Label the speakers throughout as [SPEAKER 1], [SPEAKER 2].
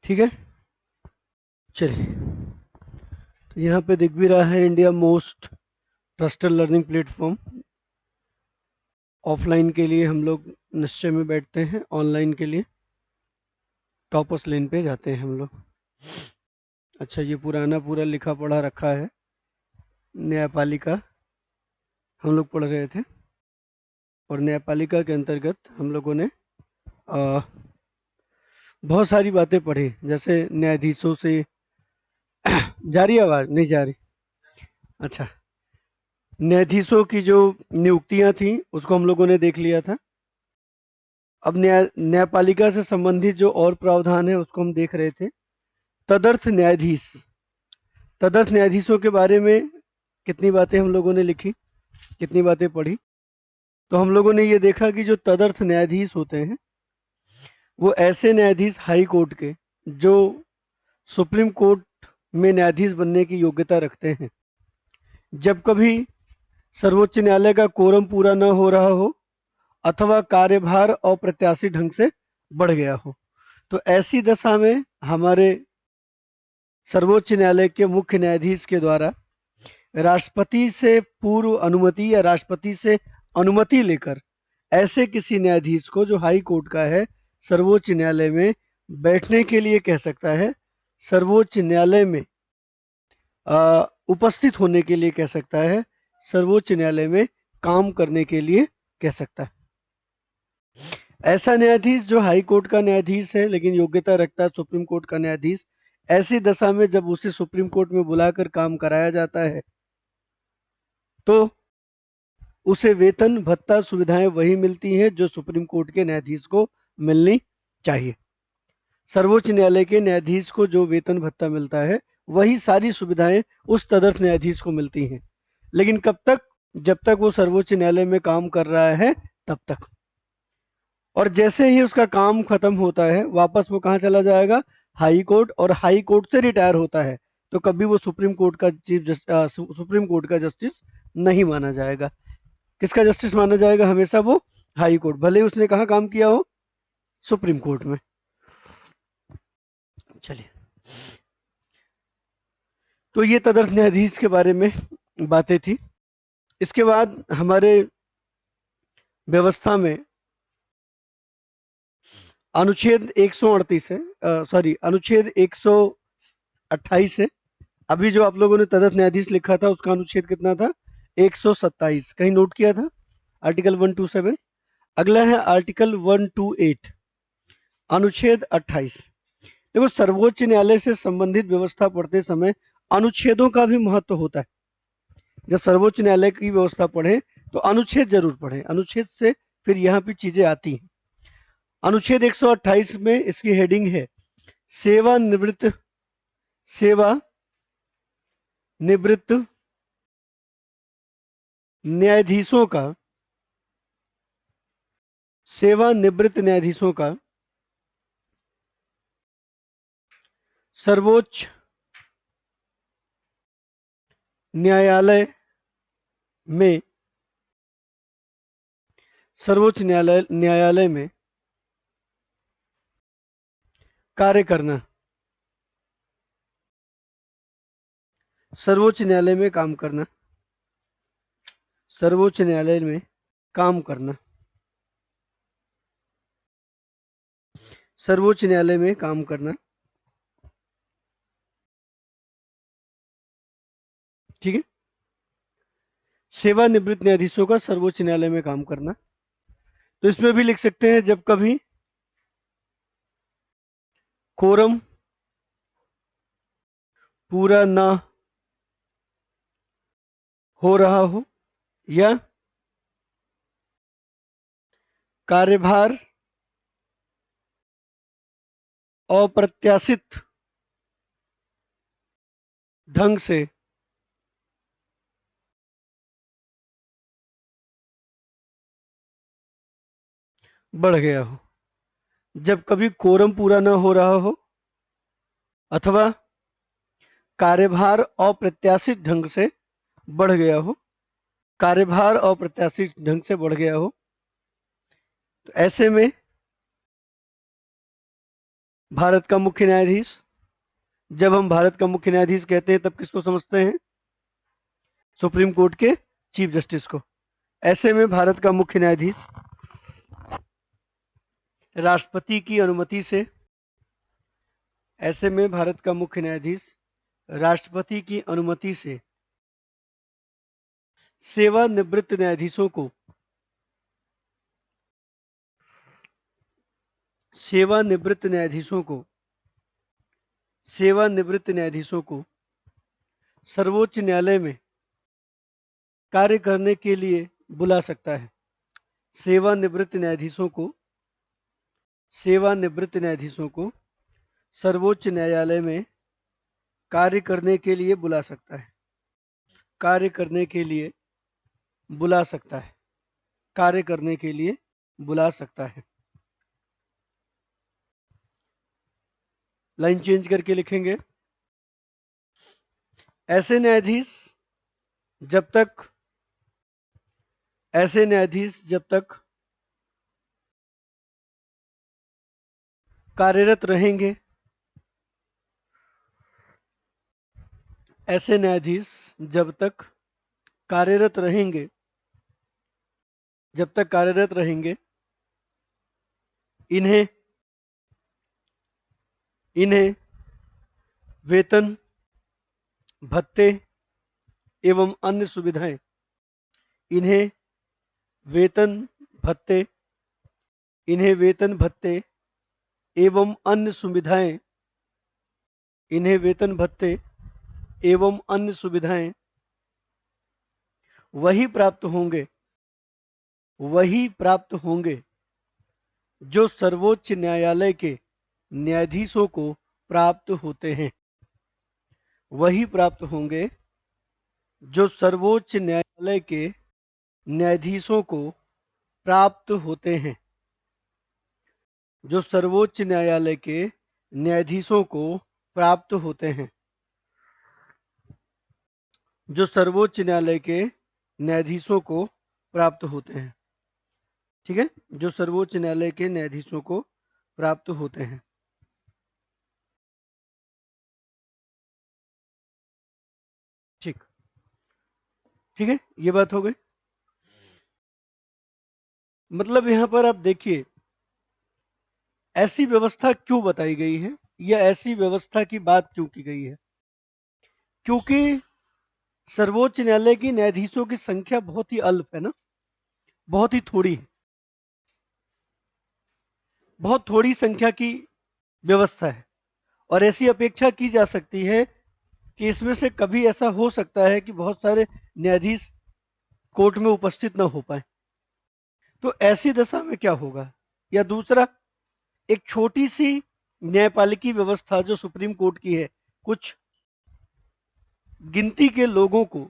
[SPEAKER 1] ठीक है, चलिए। तो यहाँ पे दिख भी रहा है India most trusted learning platform. Offline के लिए हम लोग निश्चय में बैठते हैं, ऑनलाइन के लिए टॉपर्स लेन पे जाते हैं हम लोग। अच्छा, ये पुराना पूरा लिखा पढ़ा रखा है, न्यायपालिका हम लोग पढ़ रहे थे, और न्यायपालिका के अंतर्गत हम लोगों ने आ, बहुत सारी बातें पढ़ी, जैसे न्यायाधीशों से जा रही आवाज? नहीं जा रही? अच्छा, न्यायाधीशों की जो नियुक्तियां थी उसको हम लोगों ने देख लिया था। अब न्यायपालिका से संबंधित जो और प्रावधान है उसको हम देख रहे थे। तदर्थ न्यायाधीश, तदर्थ न्यायाधीशों के बारे में कितनी बातें हम लोगों ने लिखी, कितनी बातें पढ़ी। तो हम लोगों ने ये देखा कि जो तदर्थ न्यायाधीश होते हैं वो ऐसे न्यायाधीश हाई कोर्ट के जो सुप्रीम कोर्ट में न्यायाधीश बनने की योग्यता रखते हैं। जब कभी सर्वोच्च न्यायालय का कोरम पूरा न हो रहा हो अथवा कार्यभार अप्रत्याशित ढंग से बढ़ गया हो, तो ऐसी दशा में हमारे सर्वोच्च न्यायालय के मुख्य न्यायाधीश के द्वारा राष्ट्रपति से पूर्व अनुमति या राष्ट्रपति से अनुमति लेकर ऐसे किसी न्यायाधीश को जो हाई कोर्ट का है सर्वोच्च न्यायालय में बैठने के लिए कह सकता है, सर्वोच्च न्यायालय में उपस्थित होने के लिए कह सकता है, सर्वोच्च न्यायालय में काम करने के लिए कह सकता है। ऐसा न्यायाधीश जो हाई कोर्ट का न्यायाधीश है लेकिन योग्यता रखता है सुप्रीम कोर्ट का न्यायाधीश, ऐसी दशा में जब उसे सुप्रीम कोर्ट में बुलाकर काम कराया जाता है तो उसे वेतन भत्ता सुविधाएं वही मिलती हैं जो सुप्रीम कोर्ट के न्यायाधीश को मिलनी चाहिए। सर्वोच्च न्यायालय के न्यायाधीश को जो वेतन भत्ता मिलता है वही सारी सुविधाएं उस तदर्थ न्यायाधीश को मिलती हैं, लेकिन कब तक? जब तक वो सर्वोच्च न्यायालय में काम कर रहा है तब तक। और जैसे ही उसका काम खत्म होता है वापस वो कहाँ चला जाएगा? High court. और हाई कोर्ट से रिटायर होता है तो कभी वो सुप्रीम कोर्ट का सुप्रीम कोर्ट का जस्टिस नहीं माना जाएगा। किसका जस्टिस माना जाएगा? हमेशा वो हाई कोर्ट, भले ही उसने कहाँ काम किया हो, सुप्रीम कोर्ट में। चलिए, तो ये तदर्थ न्यायाधीश के बारे में बातें थी। इसके बाद हमारे व्यवस्था में अनुच्छेद 138 है, सॉरी अनुच्छेद 128 है। अभी जो आप लोगों ने तदर्थ न्यायाधीश लिखा था उसका अनुच्छेद कितना था? 127। कहीं नोट किया था? आर्टिकल 127। अगला है आर्टिकल 128, अनुच्छेद 28। देखो, सर्वोच्च न्यायालय से संबंधित व्यवस्था पढ़ते समय अनुच्छेदों का भी महत्व होता है। जब सर्वोच्च न्यायालय की व्यवस्था पढ़े तो अनुच्छेद जरूर पढ़े, अनुच्छेद से फिर यहाँ पे चीजें आती हैं। अनुच्छेद 128 में इसकी हेडिंग है सेवानिवृत्त न्यायाधीशों का, सेवानिवृत्त न्यायाधीशों का सर्वोच्च न्यायालय में न्यायालय में कार्य करना, सर्वोच्च न्यायालय में काम करना, सर्वोच्च न्यायालय में काम करना, सर्वोच्च न्यायालय में काम करना। ठीक है, सेवानिवृत्त न्यायाधीशों का सर्वोच्च न्यायालय में काम करना। तो इसमें भी लिख सकते हैं जब कभी कोरम पूरा ना हो रहा हो या कार्यभार अप्रत्याशित ढंग से बढ़ गया हो। जब कभी कोरम पूरा ना हो रहा हो अथवा कार्यभार अप्रत्याशित ढंग से बढ़ गया हो, कार्यभार अप्रत्याशित ढंग से बढ़ गया हो, तो ऐसे में भारत का मुख्य न्यायाधीश। जब हम भारत का मुख्य न्यायाधीश कहते हैं तब किसको समझते हैं? सुप्रीम कोर्ट के चीफ जस्टिस को। ऐसे में भारत का मुख्य न्यायाधीश राष्ट्रपति की अनुमति से, ऐसे में भारत का मुख्य न्यायाधीश राष्ट्रपति की अनुमति से सेवानिवृत्त न्यायाधीशों को सेवानिवृत्त न्यायाधीशों को सेवानिवृत्त न्यायाधीशों को सर्वोच्च न्यायालय में कार्य करने के लिए बुला सकता है। सेवानिवृत्त न्यायाधीशों को सर्वोच्च न्यायालय में कार्य करने के लिए बुला सकता है। कार्य करने के लिए बुला सकता है। कार्य करने के लिए बुला सकता है। लाइन चेंज करके लिखेंगे, ऐसे न्यायाधीश जब तक कार्यरत रहेंगे, ऐसे न्यायाधीश जब तक कार्यरत रहेंगे, इन्हें वेतन, भत्ते एवं अन्य सुविधाएं इन्हें वेतन भत्ते एवं अन्य सुविधाएं वही प्राप्त होंगे जो सर्वोच्च न्यायालय के न्यायाधीशों को प्राप्त होते हैं। वही प्राप्त होंगे जो सर्वोच्च न्यायालय के न्यायाधीशों को प्राप्त होते हैं। जो सर्वोच्च न्यायालय के न्यायाधीशों को प्राप्त होते हैं। जो सर्वोच्च न्यायालय के न्यायाधीशों को प्राप्त होते हैं। ठीक है, जो सर्वोच्च न्यायालय के न्यायाधीशों को प्राप्त होते हैं। ठीक है, ये बात हो गई। मतलब यहां पर आप देखिए ऐसी व्यवस्था क्यों बताई गई है या ऐसी व्यवस्था की बात क्यों की गई है, क्योंकि सर्वोच्च न्यायालय की न्यायाधीशों की संख्या बहुत ही अल्प है ना, बहुत ही थोड़ी है, बहुत थोड़ी संख्या की व्यवस्था है। और ऐसी अपेक्षा की जा सकती है कि इसमें से कभी ऐसा हो सकता है कि बहुत सारे न्यायाधीश कोर्ट में उपस्थित न हो पाए। तो ऐसी दशा में क्या होगा, या दूसरा एक छोटी सी न्यायपालिकी व्यवस्था जो सुप्रीम कोर्ट की है, कुछ गिनती के लोगों को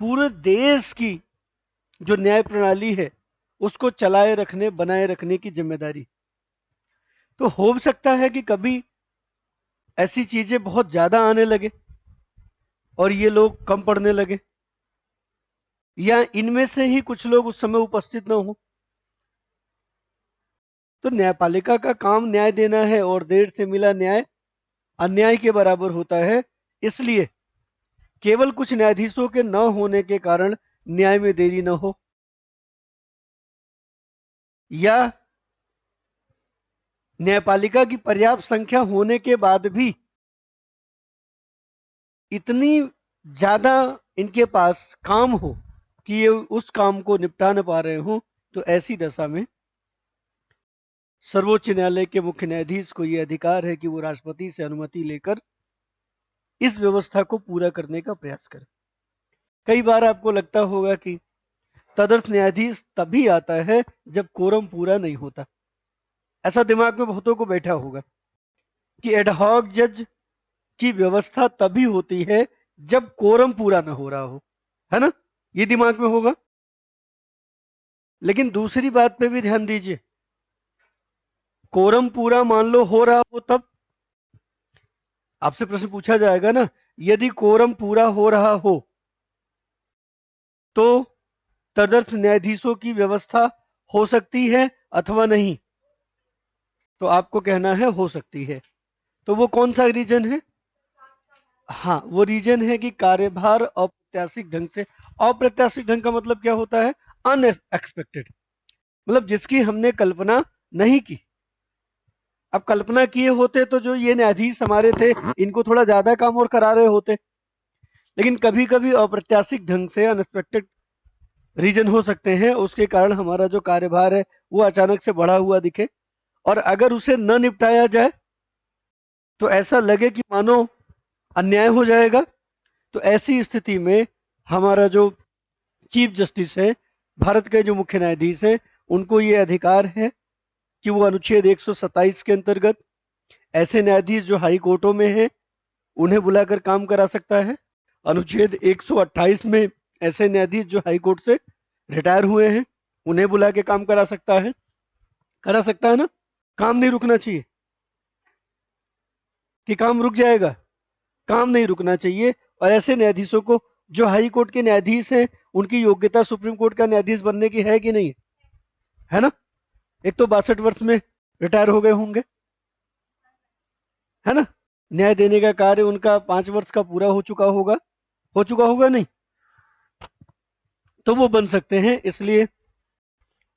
[SPEAKER 1] पूरे देश की जो न्याय प्रणाली है उसको चलाए रखने, बनाए रखने की जिम्मेदारी। तो हो सकता है कि कभी ऐसी चीजें बहुत ज्यादा आने लगे और ये लोग कम पड़ने लगे, या इनमें से ही कुछ लोग उस समय उपस्थित न हो। तो न्यायपालिका का काम न्याय देना है और देर से मिला न्याय अन्याय के बराबर होता है। इसलिए केवल कुछ न्यायाधीशों के न होने के कारण न्याय में देरी न हो, या न्यायपालिका की पर्याप्त संख्या होने के बाद भी इतनी ज्यादा इनके पास काम हो कि ये उस काम को निपटा न पा रहे हो। तो ऐसी दशा में सर्वोच्च न्यायालय के मुख्य न्यायाधीश को यह अधिकार है कि वो राष्ट्रपति से अनुमति लेकर इस व्यवस्था को पूरा करने का प्रयास करें। कई बार आपको लगता होगा कि तदर्थ न्यायाधीश तभी आता है जब कोरम पूरा नहीं होता। ऐसा दिमाग में बहुतों को बैठा होगा कि एडहॉक जज की व्यवस्था तभी होती है जब कोरम पूरा ना हो रहा हो, है ना, ये दिमाग में होगा। लेकिन दूसरी बात पे भी ध्यान दीजिए, कोरम पूरा मान लो हो रहा हो तब आपसे प्रश्न पूछा जाएगा ना, यदि कोरम पूरा हो रहा हो तो तदर्थ न्यायाधीशों की व्यवस्था हो सकती है अथवा नहीं। तो आपको कहना है हो सकती है। तो वो कौन सा रीजन है? हाँ, वो रीजन है कि कार्यभार अप्रत्याशित ढंग से, अप्रत्याशित ढंग का मतलब क्या होता है? अनएक्सपेक्टेड, मतलब जिसकी हमने कल्पना नहीं की। अब कल्पना किए होते तो जो ये न्यायाधीश हमारे थे इनको थोड़ा ज्यादा काम और करा रहे होते, लेकिन कभी कभी अप्रत्याशित ढंग से अनएक्सपेक्टेड रीजन हो सकते हैं, उसके कारण हमारा जो कार्यभार है वो अचानक से बढ़ा हुआ दिखे, और अगर उसे न निपटाया जाए तो ऐसा लगे कि मानो अन्याय हो जाएगा। तो ऐसी स्थिति में हमारा जो चीफ जस्टिस है, भारत के जो मुख्य न्यायाधीश हैं, उनको ये अधिकार है कि वो अनुच्छेद 127 के अंतर्गत ऐसे न्यायाधीश जो हाई कोर्टों में हैं उन्हें बुलाकर काम करा सकता है। अनुच्छेद 128 में ऐसे न्यायाधीश जो हाई कोर्ट से रिटायर हुए हैं उन्हें बुला के काम करा सकता है। करा सकता है ना? काम नहीं रुकना चाहिए कि काम रुक जाएगा, काम नहीं रुकना चाहिए। और ऐसे न्यायाधीशों को, जो हाई कोर्ट के न्यायाधीश हैं, उनकी योग्यता सुप्रीम कोर्ट का न्यायाधीश बनने की है कि नहीं है ना? एक तो 62 वर्ष में रिटायर हो गए होंगे, है ना? न्याय देने का कार्य उनका 5 वर्ष का पूरा हो चुका होगा, नहीं? तो वो बन सकते हैं। इसलिए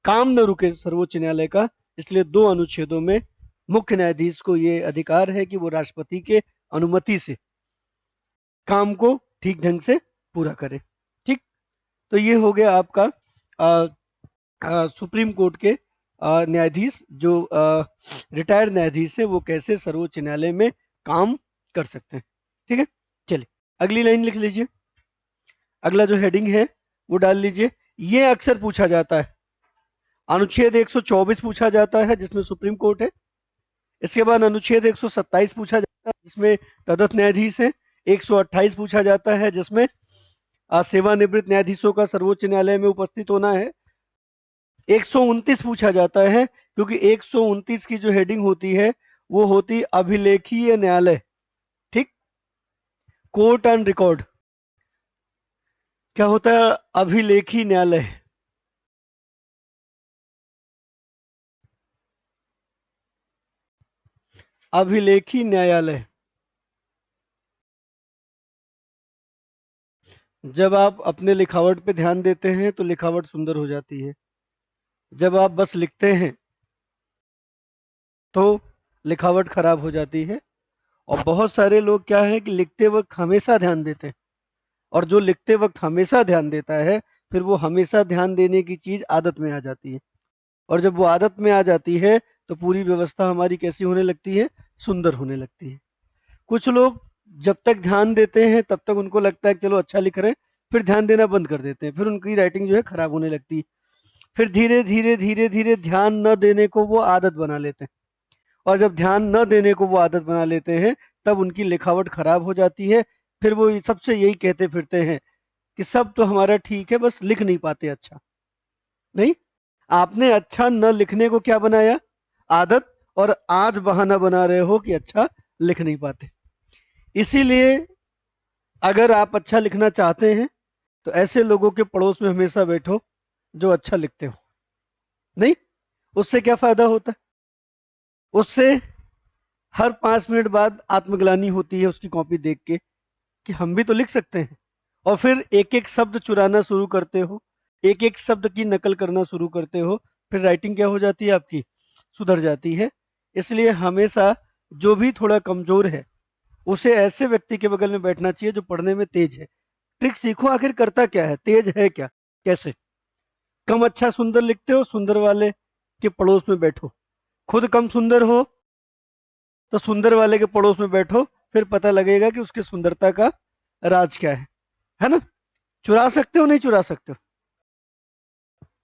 [SPEAKER 1] काम न रुके सर्वोच्च न्यायालय का, इसलिए 2 अनुच्छेदों में मुख्य न्यायाधीश को ये अधिकार है कि वो राष्ट्रपति के अनुमति से काम को ठीक ढंग से पूरा करे। ठीक, तो ये हो गया आपका सुप्रीम कोर्ट के न्यायाधीश जो रिटायर्ड न्यायाधीश है वो कैसे सर्वोच्च न्यायालय में काम कर सकते हैं। ठीक है, चलिए अगली लाइन लिख लीजिए, अगला जो हेडिंग है वो डाल लीजिए। ये अक्सर पूछा जाता है, अनुच्छेद 124 पूछा जाता है जिसमें सुप्रीम कोर्ट है। इसके बाद अनुच्छेद 127 पूछा जाता है जिसमें तदर्थ न्यायाधीश है। 128 पूछा जाता है जिसमें सेवानिवृत्त न्यायाधीशों का सर्वोच्च न्यायालय में उपस्थित होना है। 129 पूछा जाता है क्योंकि 129 की जो हेडिंग होती है वो होती अभिलेखीय न्यायालय। ठीक, कोर्ट एंड रिकॉर्ड। क्या होता है? अभिलेखी न्यायालय। अभिलेखी न्यायालय। जब आप अपने लिखावट पे ध्यान देते हैं तो लिखावट सुंदर हो जाती है। जब आप बस लिखते हैं तो लिखावट खराब हो जाती है। और बहुत सारे लोग क्या है कि लिखते वक्त हमेशा ध्यान देते हैं, और जो लिखते वक्त हमेशा ध्यान देता है फिर वो हमेशा ध्यान देने की चीज आदत में आ जाती है, और जब वो आदत में आ जाती है तो पूरी व्यवस्था हमारी कैसी होने लगती है? सुंदर होने लगती है। कुछ लोग जब तक ध्यान देते हैं तब तक उनको लगता है कि चलो अच्छा लिख रहे हैं, फिर ध्यान देना बंद कर देते हैं, फिर उनकी राइटिंग जो है खराब होने लगती है। फिर धीरे धीरे धीरे धीरे ध्यान न देने को वो आदत बना लेते हैं, और जब ध्यान न देने को वो आदत बना लेते हैं तब उनकी लिखावट खराब हो जाती है। फिर वो सबसे यही कहते फिरते हैं कि सब तो हमारा ठीक है, बस लिख नहीं पाते अच्छा। नहीं, आपने अच्छा न लिखने को क्या बनाया? आदत, और आज बहाना बना रहे हो कि अच्छा लिख नहीं पाते। इसीलिए अगर आप अच्छा लिखना चाहते हैं तो ऐसे लोगों के पड़ोस में हमेशा बैठो जो अच्छा लिखते हो। नहीं, उससे क्या फायदा होता है? उससे हर 5 मिनट बाद आत्मग्लानि होती है उसकी कॉपी देख के कि हम भी तो लिख सकते हैं, और फिर एक एक शब्द चुराना शुरू करते हो, एक एक शब्द की नकल करना शुरू करते हो, फिर राइटिंग क्या हो जाती है आपकी? सुधर जाती है। इसलिए हमेशा जो भी थोड़ा कमजोर है उसे ऐसे व्यक्ति के बगल में बैठना चाहिए जो पढ़ने में तेज है। ट्रिक सीखो, आखिर करता क्या है, तेज है क्या, कैसे। कम अच्छा सुंदर लिखते हो, सुंदर वाले के पड़ोस में बैठो। खुद कम सुंदर हो तो सुंदर वाले के पड़ोस में बैठो, फिर पता लगेगा कि उसकी सुंदरता का राज क्या है ना? चुरा सकते हो, नहीं चुरा सकते हो?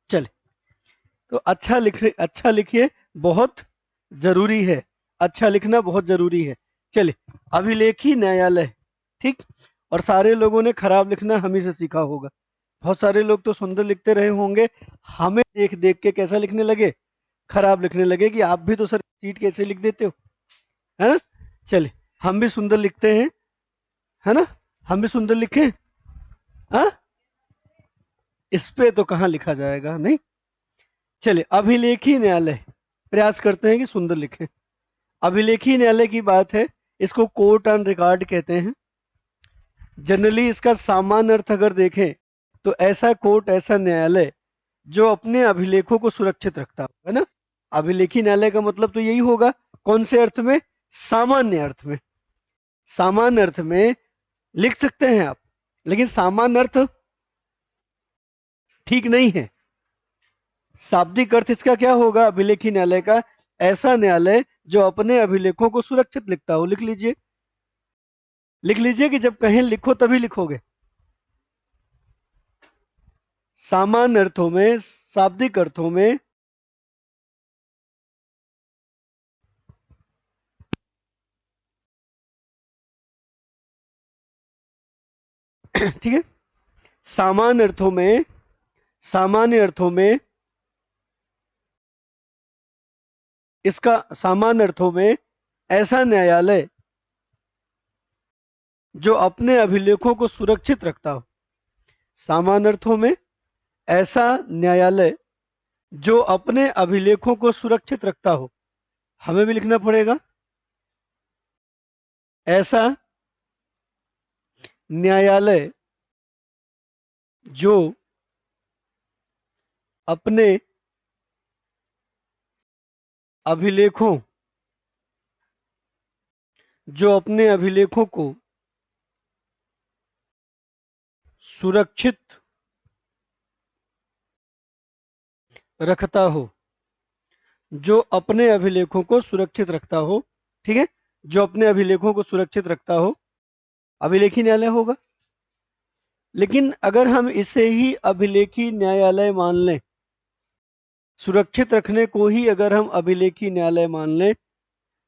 [SPEAKER 1] चले, तो अच्छा लिखिए, बहुत जरूरी है, अच्छा लिखना बहुत जरूरी है। चले, अभिलेखी न्यायालय। ठीक, और सारे लोगों ने खराब लिखना हम ही से सीखा होगा। बहुत सारे लोग तो सुंदर लिखते रहे होंगे, हमें देख देख के कैसा लिखने लगे? खराब लिखने लगे कि आप भी तो सर सीट कैसे लिख देते हो, है ना? चले, हम भी सुंदर लिखते हैं, है ना? हम भी सुंदर लिखें। हाँ, इस पे तो कहाँ लिखा जाएगा, नहीं। चलिए, अभिलेखी न्यायालय, प्रयास करते हैं कि सुंदर लिखें। अभिलेखी न्यायालय की बात है इसको कोर्ट ऑन रिकॉर्ड कहते हैं। जनरली इसका सामान्य अर्थ अगर देखें तो ऐसा कोर्ट, ऐसा न्यायालय जो अपने अभिलेखों को सुरक्षित रखता हो, है ना। अभिलेखी न्यायालय का मतलब तो यही होगा। कौन से अर्थ में? सामान्य अर्थ में। सामान्य अर्थ में लिख सकते हैं आप, लेकिन सामान्य अर्थ ठीक नहीं है। शाब्दिक अर्थ इसका क्या होगा अभिलेखी न्यायालय का? ऐसा न्यायालय जो अपने अभिलेखों को सुरक्षित लिखता हो। लिख लीजिए, लिख लीजिए कि जब कहें लिखो तभी लिखोगे। सामान्य अर्थों में, शाब्दिक अर्थों में ठीक है। सामान्य अर्थों में, सामान्य अर्थों में इसका सामान्य अर्थों में ऐसा न्यायालय जो अपने अभिलेखों को सुरक्षित रखता हो। सामान्य अर्थों में ऐसा न्यायालय जो अपने अभिलेखों को सुरक्षित रखता हो। हमें भी लिखना पड़ेगा, ऐसा न्यायालय जो अपने अभिलेखों को सुरक्षित रखता हो। जो अपने अभिलेखों को सुरक्षित रखता हो, ठीक है, जो अपने अभिलेखों को सुरक्षित रखता हो, अभिलेखी न्यायालय होगा। लेकिन अगर हम इसे ही अभिलेखी न्यायालय मान लें, सुरक्षित रखने को ही अगर हम अभिलेखी न्यायालय मान लें,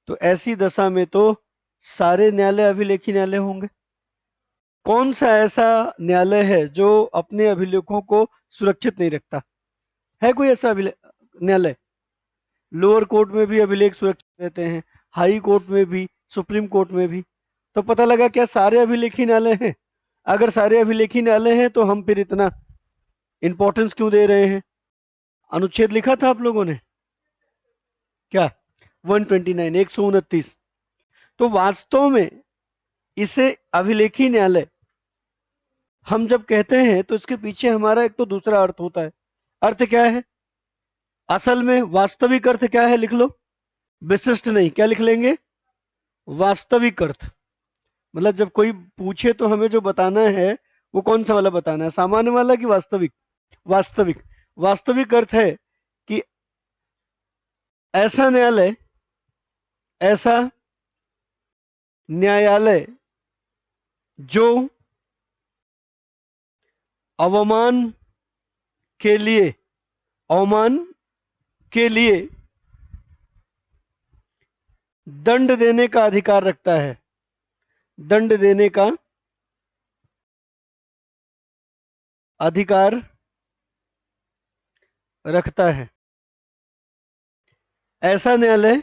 [SPEAKER 1] तो ऐसी दशा में तो सारे न्यायालय अभिलेखी न्यायालय होंगे। कौन सा ऐसा न्यायालय है जो अपने अभिलेखों को सुरक्षित नहीं रखता? है कोई ऐसा न्यायालय? लोअर कोर्ट में भी अभिलेख सुरक्षित रहते हैं, हाई कोर्ट में भी, सुप्रीम कोर्ट में भी। तो पता लगा क्या सारे अभिलेखी न्यायालय हैं? अगर सारे अभिलेखी न्यायालय हैं तो हम फिर इतना इंपॉर्टेंस क्यों दे रहे हैं? अनुच्छेद लिखा था आप लोगों ने क्या? 129, 129। तो वास्तव में इसे अभिलेखी न्यायालय हम जब कहते हैं तो इसके पीछे हमारा एक तो दूसरा अर्थ होता है। अर्थ क्या है असल में? वास्तविक अर्थ क्या है? लिख लो, विशिष्ट नहीं। क्या लिख लेंगे? वास्तविक अर्थ। मतलब जब कोई पूछे तो हमें जो बताना है वो कौन सा वाला बताना है, सामान्य वाला कि वास्तविक? वास्तविक। वास्तविक अर्थ है कि ऐसा न्यायालय, ऐसा न्यायालय जो अवमान के लिए, अवमान के लिए दंड देने का अधिकार रखता है, दंड देने का अधिकार रखता है। ऐसा न्यायालय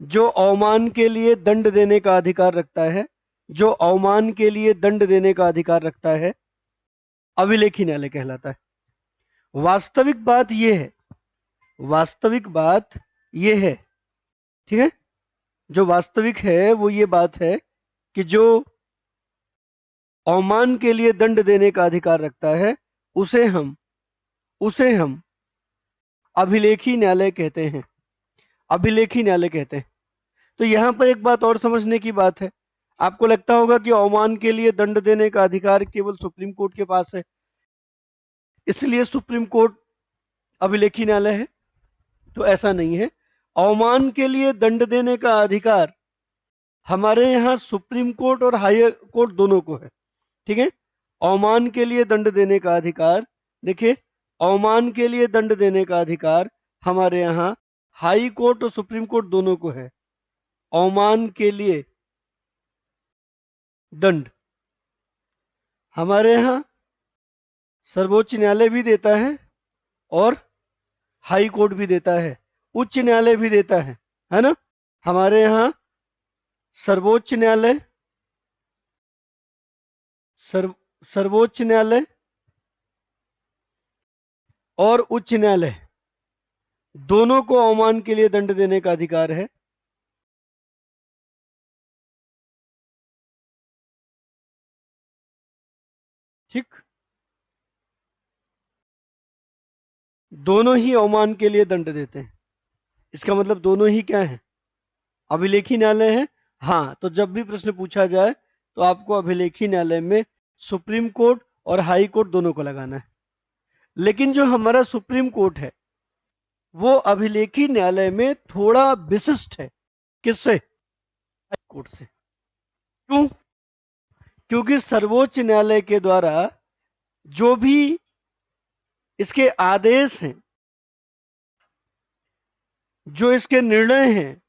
[SPEAKER 1] जो अवमान के लिए दंड देने का अधिकार रखता है, जो अवमान के लिए दंड देने का अधिकार रखता है, अभिलेखी न्यायालय कहलाता है। वास्तविक बात यह है, वास्तविक बात यह है, ठीक है, जो वास्तविक है वो ये बात है कि जो अवमान के लिए दंड देने का अधिकार रखता है उसे हम अभिलेखी न्यायालय कहते हैं, अभिलेखी न्यायालय कहते हैं। तो यहां पर एक बात और समझने की बात है। आपको लगता होगा कि अवमान के लिए दंड देने का अधिकार केवल सुप्रीम कोर्ट के पास है, इसलिए सुप्रीम कोर्ट अभिलेखी न्यायालय है। तो ऐसा नहीं है। अवमान के लिए दंड देने का अधिकार हमारे यहाँ सुप्रीम कोर्ट और हायर कोर्ट दोनों को है, ठीक है। अवमान के लिए दंड देने का अधिकार, देखिए, अवमान के लिए दंड देने का अधिकार हमारे यहाँ हाई कोर्ट और सुप्रीम कोर्ट दोनों को है। अवमान के लिए दंड हमारे यहाँ सर्वोच्च न्यायालय भी देता है और हाई कोर्ट भी देता है, उच्च न्यायालय भी देता है ना। हमारे यहाँ सर्वोच्च न्यायालय, सर्वोच्च न्यायालय और उच्च न्यायालय दोनों को अवमान के लिए दंड देने का अधिकार है। ठीक, दोनों ही अवमान के लिए दंड देते हैं। इसका मतलब दोनों ही क्या है, अभिलेखी न्यायालय है। हाँ, तो जब भी प्रश्न पूछा जाए तो आपको अभिलेखी न्यायालय में सुप्रीम कोर्ट और हाई कोर्ट दोनों को लगाना है। लेकिन जो हमारा सुप्रीम कोर्ट है वो अभिलेखी न्यायालय में थोड़ा विशिष्ट है। किससे? हाई कोर्ट से। क्यों? क्योंकि सर्वोच्च न्यायालय के द्वारा जो भी इसके आदेश हैं, जो इसके निर्णय हैं,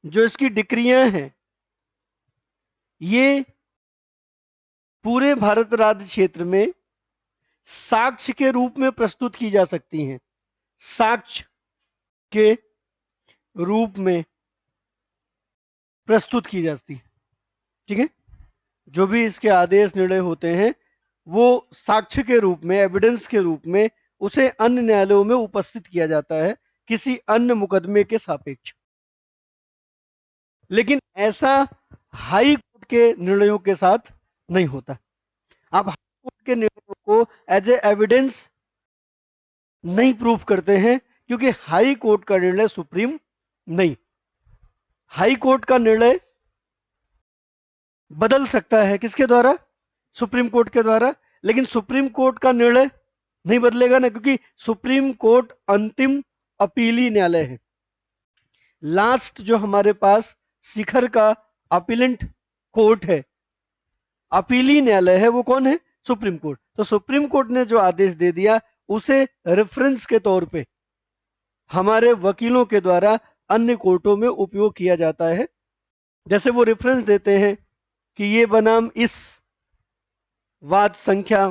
[SPEAKER 1] जो इसकी डिक्रियां हैं, ये पूरे भारत राज्य क्षेत्र में साक्ष्य के रूप में प्रस्तुत की जा सकती हैं। साक्ष्य के रूप में प्रस्तुत की जाती है। ठीक है, जो भी इसके आदेश निर्णय होते हैं वो साक्ष्य के रूप में, एविडेंस के रूप में उसे अन्य न्यायालयों में उपस्थित किया जाता है किसी अन्य मुकदमे के सापेक्ष। लेकिन ऐसा हाई कोर्ट के निर्णयों के साथ नहीं होता। आप हाई कोर्ट के निर्णयों को एज ए एविडेंस नहीं प्रूफ करते हैं, क्योंकि हाई कोर्ट का निर्णय सुप्रीम नहीं। हाई कोर्ट का निर्णय बदल सकता है, किसके द्वारा? सुप्रीम कोर्ट के द्वारा। लेकिन सुप्रीम कोर्ट का निर्णय नहीं बदलेगा ना, क्योंकि सुप्रीम कोर्ट अंतिम अपीली न्यायालय है। लास्ट जो हमारे पास शिखर का अपीलेंट कोर्ट है, अपीली न्यायालय है, वो कौन है? Supreme court. तो सुप्रीम कोर्ट ने जो आदेश दे दिया उसे रेफरेंस के तौर पे हमारे वकीलों के द्वारा अन्य कोर्टों में उपयोग किया जाता है। जैसे वो रेफरेंस देते हैं कि ये बनाम इस वाद संख्या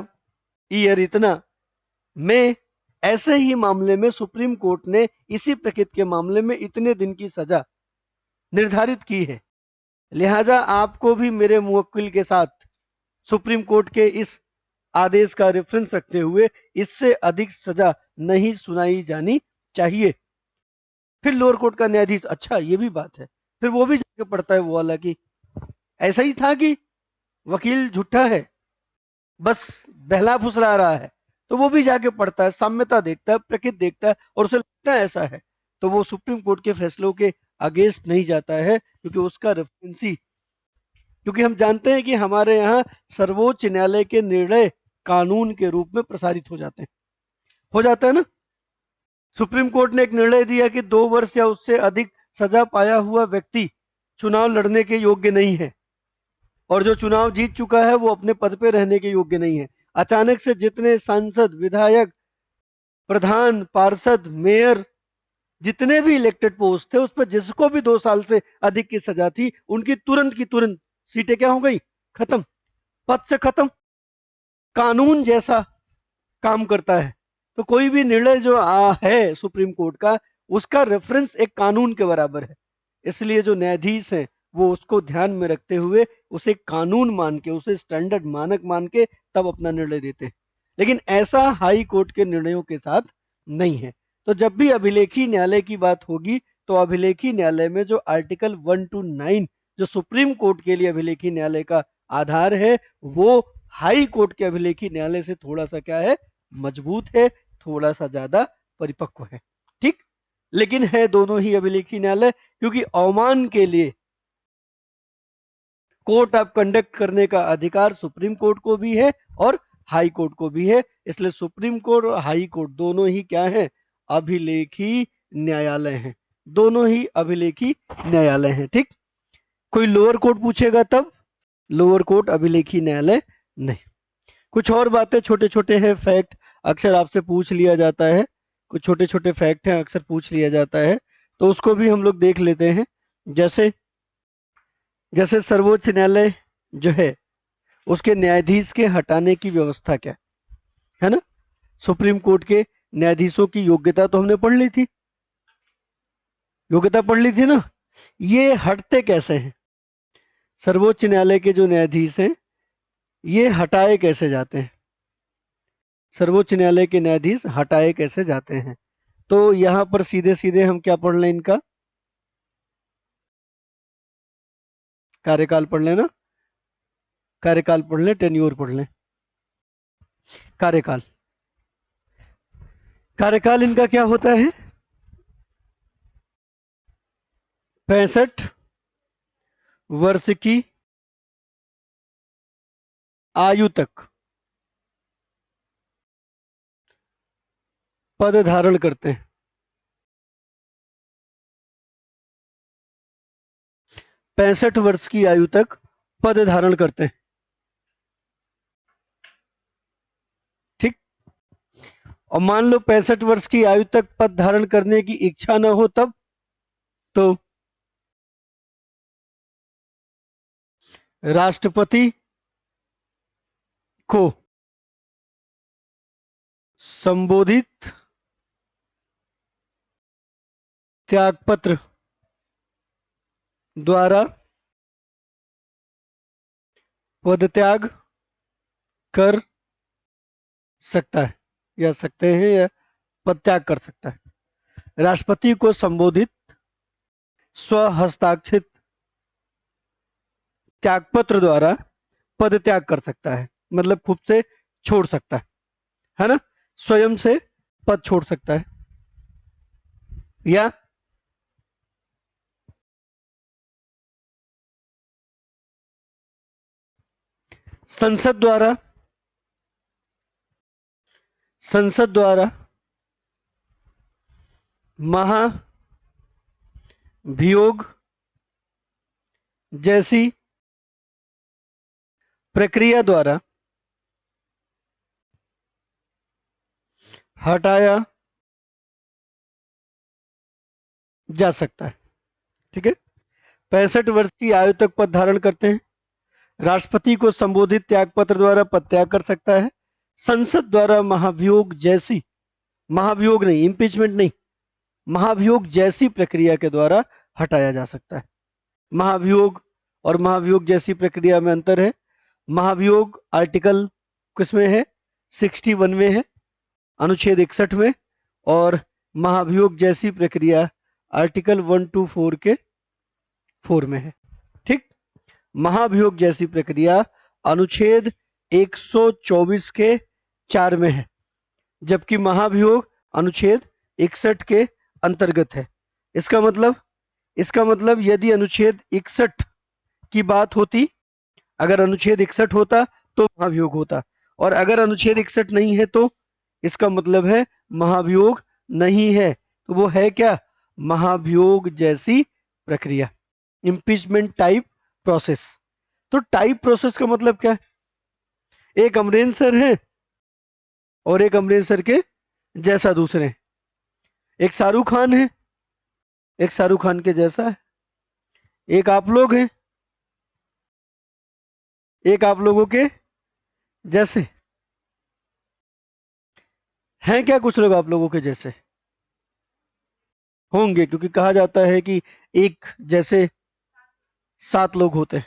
[SPEAKER 1] ईयर इतना में ऐसे ही मामले में सुप्रीम कोर्ट ने इसी प्रकृति के मामले में इतने दिन की सजा निर्धारित की है, लिहाजा आपको भी मेरे मुवक्किल के साथ सुप्रीम कोर्ट के इस आदेश का रेफरेंस रखते हुए इससे अधिक सजा नहीं सुनाई जानी चाहिए। फिर लोअर कोर्ट का न्यायाधीश, अच्छा ये भी बात है, फिर वो भी जाके पढ़ता है वो वाला कि ऐसा ही था कि वकील झूठा है, बस बहला फुसला रहा है, तो वो भी जाके पढ़ता है, साम्यता देखता है, प्रकृति देखता है और उसे लगता है ऐसा है, तो वो सुप्रीम कोर्ट के फैसलों के अगेंस्ट नहीं जाता है, क्योंकि उसका रेफरेंसी, क्योंकि हम जानते हैं कि हमारे यहाँ सर्वोच्च न्यायालय के निर्णय कानून के रूप में प्रसारित हो जाते हैं, हो जाता है ना। सुप्रीम कोर्ट ने एक निर्णय दिया कि 2 वर्ष या उससे अधिक सजा पाया हुआ व्यक्ति चुनाव लड़ने के योग्य नहीं है, और जो चुनाव जीत चुका है वो अपने पद पे रहने के योग्य नहीं है। अचानक से जितने सांसद, विधायक, प्रधान, पार्षद, मेयर, जितने भी इलेक्टेड पोस्ट थे उस पर जिसको भी 2 साल से अधिक की सजा थी, उनकी तुरंत की तुरंत सीटें क्या हो गई? खत्म, पद से खत्म। कानून जैसा काम करता है। तो कोई भी निर्णय जो है सुप्रीम कोर्ट का, उसका रेफरेंस एक कानून के बराबर है। इसलिए जो न्यायाधीश हैं वो उसको ध्यान में रखते हुए उसे कानून मान के, उसे स्टैंडर्ड मानक मान के तब अपना निर्णय देते हैं। लेकिन ऐसा हाई कोर्ट के निर्णयों के साथ नहीं है। तो जब भी अभिलेखी न्यायालय की बात होगी तो अभिलेखी न्यायालय में जो आर्टिकल 1 to 9 जो सुप्रीम कोर्ट के लिए अभिलेखी न्यायालय का आधार है, वो हाई कोर्ट के अभिलेखी न्यायालय से थोड़ा सा क्या है? मजबूत है, थोड़ा सा ज्यादा परिपक्व है। ठीक, लेकिन है दोनों ही अभिलेखी न्यायालय, क्योंकि अवमान के लिए कोर्ट ऑफ कंडक्ट करने का अधिकार सुप्रीम कोर्ट को भी है और हाई कोर्ट को भी है। इसलिए सुप्रीम कोर्ट और हाई कोर्ट दोनों ही क्या है? अभिलेखी न्यायालय हैं। दोनों ही अभिलेखी न्यायालय हैं। ठीक, कोई लोअर कोर्ट पूछेगा तब लोअर कोर्ट अभिलेखी न्यायालय नहीं। कुछ और बातें छोटे छोटे हैं, फैक्ट अक्सर आपसे पूछ लिया जाता है, कुछ छोटे छोटे फैक्ट हैं अक्सर पूछ लिया जाता है, तो उसको भी हम लोग देख लेते हैं। जैसे जैसे सर्वोच्च न्यायालय जो है उसके न्यायाधीश के हटाने की व्यवस्था क्या है ना? सुप्रीम कोर्ट के न्यायाधीशों की योग्यता तो हमने पढ़ ली थी, योग्यता पढ़ ली थी ना। ये हटते कैसे हैं? सर्वोच्च न्यायालय के जो न्यायाधीश हैं ये हटाए कैसे जाते हैं? सर्वोच्च न्यायालय के न्यायाधीश हटाए कैसे जाते हैं? तो यहां पर सीधे सीधे हम क्या पढ़ लें? इनका कार्यकाल पढ़ लें ना, कार्यकाल पढ़ लें, टेन्योर पढ़ लें। कार्यकाल। कार्यकाल इनका क्या होता है? 65 वर्ष की आयु तक पद धारण करते हैं। 65 वर्ष की आयु तक पद धारण करते हैं। ठीक। और मान लो 65 वर्ष की आयु तक पद धारण करने की इच्छा न हो तब, तो राष्ट्रपति को संबोधित त्यागपत्र द्वारा पदत्याग कर सकता है, या सकते हैं, या पदत्याग कर सकता है। राष्ट्रपति को संबोधित स्वहस्ताक्षरित त्यागपत्र द्वारा पदत्याग कर सकता है, मतलब खुद से छोड़ सकता है ना, स्वयं से पद छोड़ सकता है। या संसद द्वारा महाभियोग जैसी प्रक्रिया द्वारा हटाया जा सकता है। ठीक है। 65 वर्ष की आयु तक पद धारण करते हैं। राष्ट्रपति को संबोधित त्यागपत्र द्वारा पदत्याग कर सकता है। संसद द्वारा महाभियोग जैसी, महाभियोग नहीं, इंपीचमेंट नहीं, महाभियोग जैसी प्रक्रिया के द्वारा हटाया जा सकता है। महाभियोग और महाभियोग जैसी प्रक्रिया में अंतर है। महाभियोग आर्टिकल किसमें है? 61 में है, अनुच्छेद 61 में। और महाभियोग जैसी प्रक्रिया आर्टिकल 124 के 4 में है। ठीक। महाभियोग जैसी प्रक्रिया अनुच्छेद 124 के 4 में है, जबकि महाभियोग अनुच्छेद 61 के अंतर्गत है। इसका मतलब यदि अनुच्छेद 61 की बात होती, अगर अनुच्छेद 61 होता तो महाभियोग होता, और अगर अनुच्छेद 61 नहीं है तो इसका मतलब है महाभियोग नहीं है। तो वो है क्या? महाभियोग जैसी प्रक्रिया, इंपीचमेंट टाइप प्रोसेस। तो टाइप प्रोसेस का मतलब क्या है? एक अमरेंद्र सर है और एक अमरेंद्र सर के जैसा दूसरे हैं। एक शाहरुख खान है, एक शाहरुख खान के जैसा है। एक आप लोग हैं, एक आप लोगों के जैसे हैं। क्या कुछ लोग आप लोगों के जैसे होंगे? क्योंकि कहा जाता है कि एक जैसे 7 लोग होते हैं,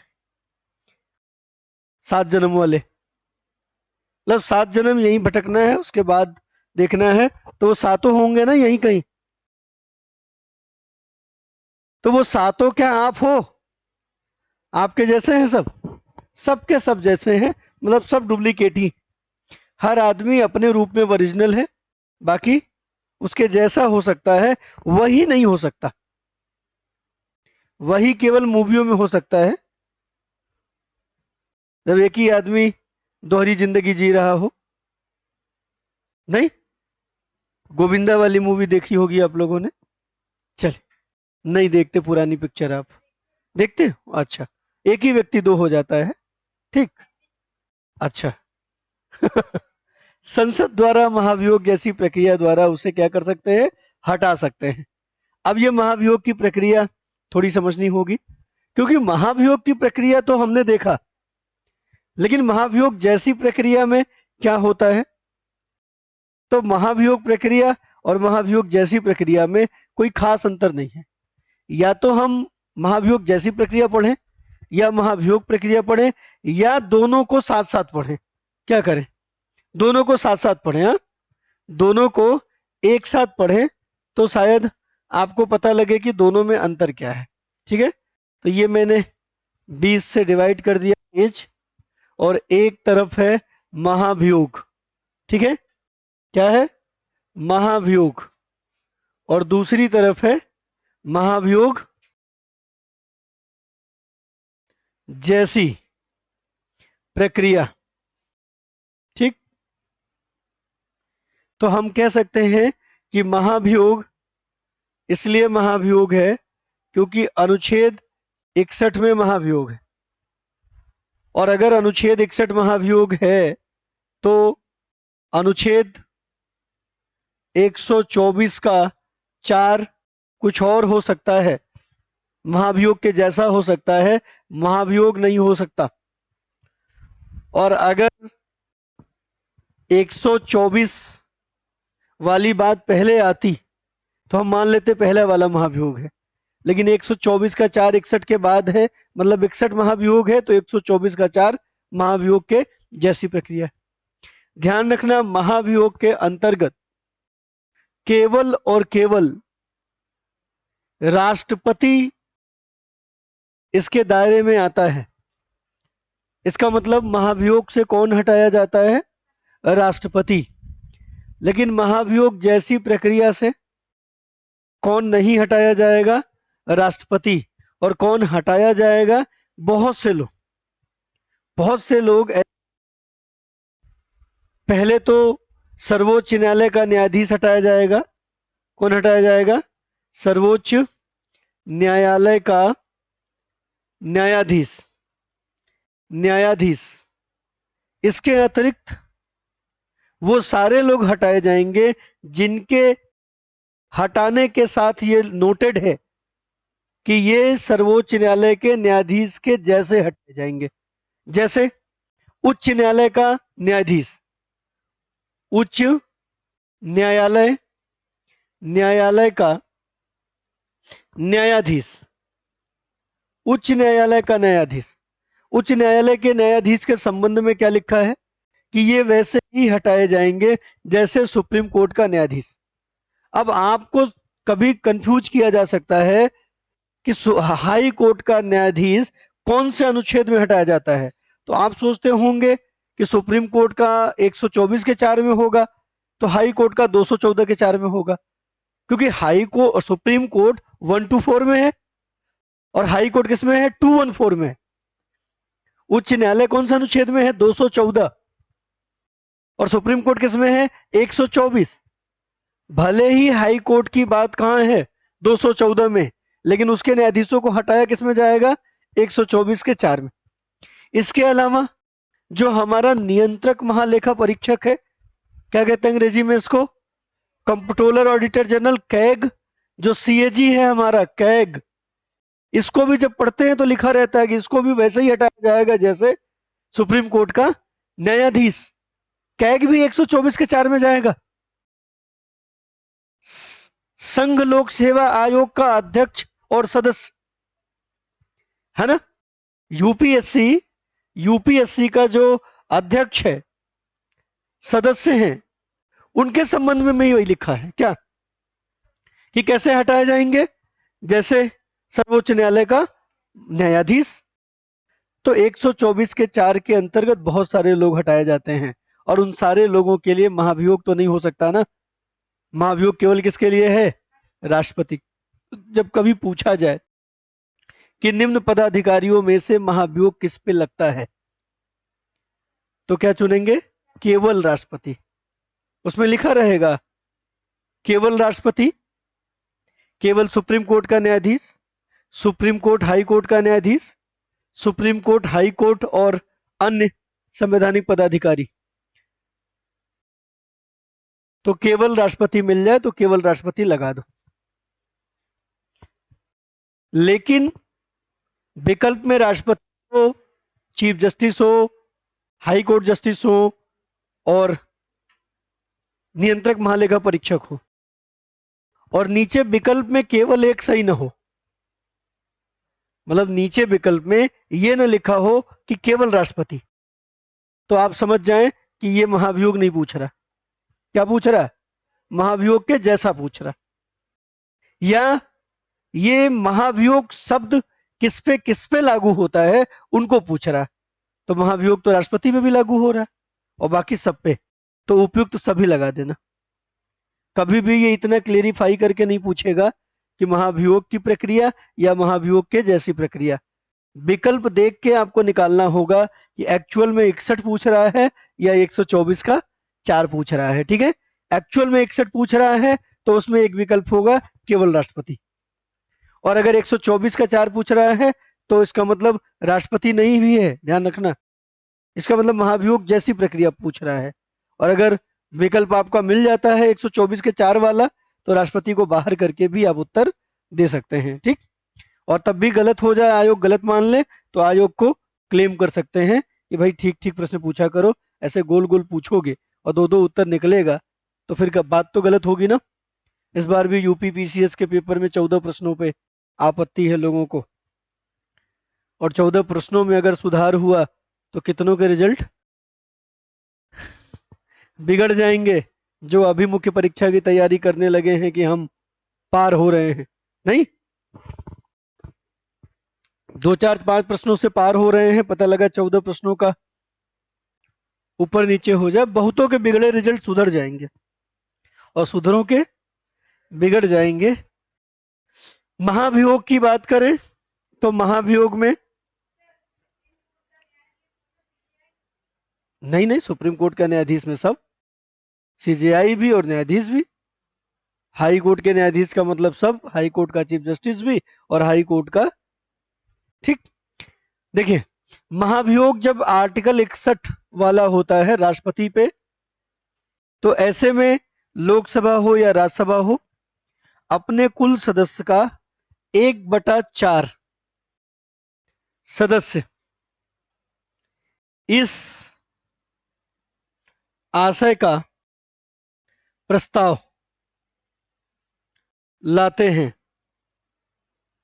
[SPEAKER 1] 7 जन्म वाले। मतलब 7 जन्म यहीं भटकना है, उसके बाद देखना है, तो वो 7 होंगे ना यहीं कहीं। तो वो 7 क्या आप हो? आपके जैसे हैं सब? सबके सब जैसे हैं, मतलब सब डुप्लीकेट ही। हर आदमी अपने रूप में ओरिजिनल है, बाकी उसके जैसा हो सकता है, वही नहीं हो सकता। वही केवल मूवियों में हो सकता है, जब एक ही आदमी दोहरी जिंदगी जी रहा हो। नहीं, गोविंदा वाली मूवी देखी होगी आप लोगों ने। चल, नहीं देखते पुरानी पिक्चर आप देखते हो? अच्छा, एक ही व्यक्ति 2 हो जाता है। ठीक। अच्छा। संसद द्वारा महाभियोग जैसी प्रक्रिया द्वारा उसे क्या कर सकते हैं? हटा सकते हैं। अब ये महाभियोग की प्रक्रिया थोड़ी समझनी होगी, क्योंकि महाभियोग की प्रक्रिया तो हमने देखा, लेकिन महाभियोग जैसी प्रक्रिया में क्या होता है? तो महाभियोग प्रक्रिया और महाभियोग जैसी प्रक्रिया में कोई खास अंतर नहीं है। या तो हम महाभियोग जैसी प्रक्रिया पढ़ें, या महाभियोग प्रक्रिया पढ़ें, या दोनों को साथ साथ पढ़ें। क्या करें? दोनों को साथ साथ पढ़ें। हाँ, दोनों को एक साथ पढ़ें तो शायद आपको पता लगे कि दोनों में अंतर क्या है। ठीक है। तो ये मैंने 20 से डिवाइड कर दिया पेज, और एक तरफ है महाभियोग। ठीक है, क्या है? महाभियोग। और दूसरी तरफ है महाभियोग जैसी प्रक्रिया। ठीक, तो हम कह सकते हैं कि महाभियोग इसलिए महाभियोग है क्योंकि अनुच्छेद 61 में महाभियोग है। और अगर अनुच्छेद 61 महाभियोग है तो अनुच्छेद 124 का 4 कुछ और हो सकता है, महाभियोग के जैसा हो सकता है, महाभियोग नहीं हो सकता। और अगर 124 वाली बात पहले आती तो हम मान लेते पहला वाला महाभियोग है, लेकिन 124 का 4 61 के बाद है, मतलब 61 महाभियोग है, तो 124 का 4 महाभियोग के जैसी प्रक्रिया है। ध्यान रखना, महाभियोग के अंतर्गत केवल और केवल राष्ट्रपति इसके दायरे में आता है। इसका मतलब महाभियोग से कौन हटाया जाता है? राष्ट्रपति। लेकिन महाभियोग जैसी प्रक्रिया से कौन नहीं हटाया जाएगा? राष्ट्रपति। और कौन हटाया जाएगा? बहुत से लोग पहले तो सर्वोच्च न्यायालय का न्यायाधीश हटाया जाएगा। कौन हटाया जाएगा? सर्वोच्च न्यायालय का न्यायाधीश। इसके अतिरिक्त वो सारे लोग हटाए जाएंगे जिनके हटाने के साथ ये नोटेड है कि ये सर्वोच्च न्यायालय के न्यायाधीश के जैसे हटाए जाएंगे। जैसे उच्च न्यायालय का न्यायाधीश, उच्च न्यायालय का न्यायाधीश, उच्च न्यायालय का न्यायाधीश। उच्च न्यायालय के न्यायाधीश के संबंध में क्या लिखा है कि ये वैसे ही हटाए जाएंगे जैसे सुप्रीम कोर्ट का न्यायाधीश। अब आपको कभी कंफ्यूज किया जा सकता है कि हाई कोर्ट का न्यायाधीश कौन से अनुच्छेद में हटाया जाता है। तो आप सोचते होंगे कि सुप्रीम कोर्ट का 124 के 4 में होगा, तो हाई कोर्ट का 214 के 4 में होगा, क्योंकि हाई कोर्ट और सुप्रीम कोर्ट 124 में है और हाई कोर्ट किस में है? 214 में है। उच्च न्यायालय कौन सा अनुच्छेद में है? 214। और सुप्रीम कोर्ट किस में है? 124। भले ही हाई कोर्ट की बात कहां है? 214 में, लेकिन उसके न्यायाधीशों को हटाया किस में जाएगा? 124 के 4 में। इसके अलावा जो हमारा नियंत्रक महालेखा परीक्षक है, क्या कहते हैं अंग्रेजी में इसको? Comptroller auditor general, CAG. जो सीएजी है हमारा, कैग, इसको भी जब पढ़ते हैं तो लिखा रहता है कि इसको भी वैसे ही हटाया जाएगा जैसे सुप्रीम कोर्ट का न्यायाधीश। कैग भी 124 के 4 में जाएगा। संघ लोक सेवा आयोग का अध्यक्ष और सदस्य है ना, यूपीएससी का जो अध्यक्ष है, सदस्य हैं, उनके संबंध में ही वही लिखा है क्या कि कैसे हटाए जाएंगे? जैसे सर्वोच्च न्यायालय का न्यायाधीश। तो 124 के 4 के अंतर्गत बहुत सारे लोग हटाए जाते हैं और उन सारे लोगों के लिए महाभियोग तो नहीं हो सकता ना। महाभियोग केवल किसके लिए है? राष्ट्रपति। जब कभी पूछा जाए कि निम्न पदाधिकारियों में से महाभियोग किस पे लगता है, तो क्या चुनेंगे? केवल राष्ट्रपति। उसमें लिखा रहेगा केवल राष्ट्रपति, केवल सुप्रीम कोर्ट का न्यायाधीश, सुप्रीम कोर्ट हाई कोर्ट का न्यायाधीश, सुप्रीम कोर्ट हाई कोर्ट और अन्य संवैधानिक पदाधिकारी। तो केवल राष्ट्रपति मिल जाए तो केवल राष्ट्रपति लगा दो। लेकिन विकल्प में राष्ट्रपति हो, चीफ जस्टिस हो, हाई कोर्ट जस्टिस हो और नियंत्रक महालेखा परीक्षक हो, और नीचे विकल्प में केवल एक सही ना हो, मतलब नीचे विकल्प में ये ना लिखा हो कि केवल राष्ट्रपति, तो आप समझ जाएं कि ये महाभियोग नहीं पूछ रहा। क्या पूछ रहा है? महाभियोग के जैसा पूछ रहा, या ये महाभियोग शब्द किस पे लागू होता है उनको पूछ रहा। तो महाभियोग तो राष्ट्रपति पे भी लागू हो रहा है और बाकी सब पे। तो उपयुक्त सभी लगा देना। कभी भी ये इतना क्लेरिफाई करके नहीं पूछेगा कि महाभियोग की प्रक्रिया या महाभियोग के जैसी प्रक्रिया। विकल्प देख के आपको निकालना होगा कि एक्चुअल में 61 पूछ रहा है या 124 का 4 पूछ रहा है। ठीक है, एक्चुअल में 61 पूछ रहा है तो उसमें एक विकल्प होगा केवल राष्ट्रपति, और अगर 124 का 4 पूछ रहा है तो इसका मतलब राष्ट्रपति नहीं भी है, ध्यान रखना। इसका मतलब महाभियोग जैसी प्रक्रिया पूछ रहा है। और अगर विकल्प आपका मिल जाता है 124 के 4 वाला, तो राष्ट्रपति को बाहर करके भी आप उत्तर दे सकते हैं। ठीक, और तब भी गलत हो जाए, आयोग गलत मान ले, तो आयोग को क्लेम कर सकते हैं कि भाई ठीक ठीक प्रश्न पूछा करो, ऐसे गोल गोल पूछोगे और दो दो उत्तर निकलेगा तो फिर बात तो गलत होगी ना। इस बार भी यूपी पीसीएस के पेपर में 14 प्रश्नों पे आपत्ति है लोगों को, और 14 प्रश्नों में अगर सुधार हुआ तो कितनों के रिजल्ट बिगड़ जाएंगे जो अभी मुख्य परीक्षा की तैयारी करने लगे हैं कि हम पार हो रहे हैं। नहीं, 2 4 5 प्रश्नों से पार हो रहे हैं, पता लगा 14 प्रश्नों का ऊपर नीचे हो जाए, बहुतों के बिगड़े रिजल्ट सुधर जाएंगे और सुधरों के बिगड़ जाएंगे। महाभियोग की बात करें तो महाभियोग में नहीं, सुप्रीम कोर्ट का न्यायाधीश में सब, सीजेआई भी और न्यायाधीश भी। हाई कोर्ट के न्यायाधीश का मतलब सब, हाई कोर्ट का चीफ जस्टिस भी और हाई कोर्ट का। ठीक, देखिए महाभियोग जब आर्टिकल 61 वाला होता है राष्ट्रपति पे, तो ऐसे में लोकसभा हो या राज्यसभा हो, अपने कुल सदस्य का 1/4 सदस्य इस आशय का प्रस्ताव लाते हैं।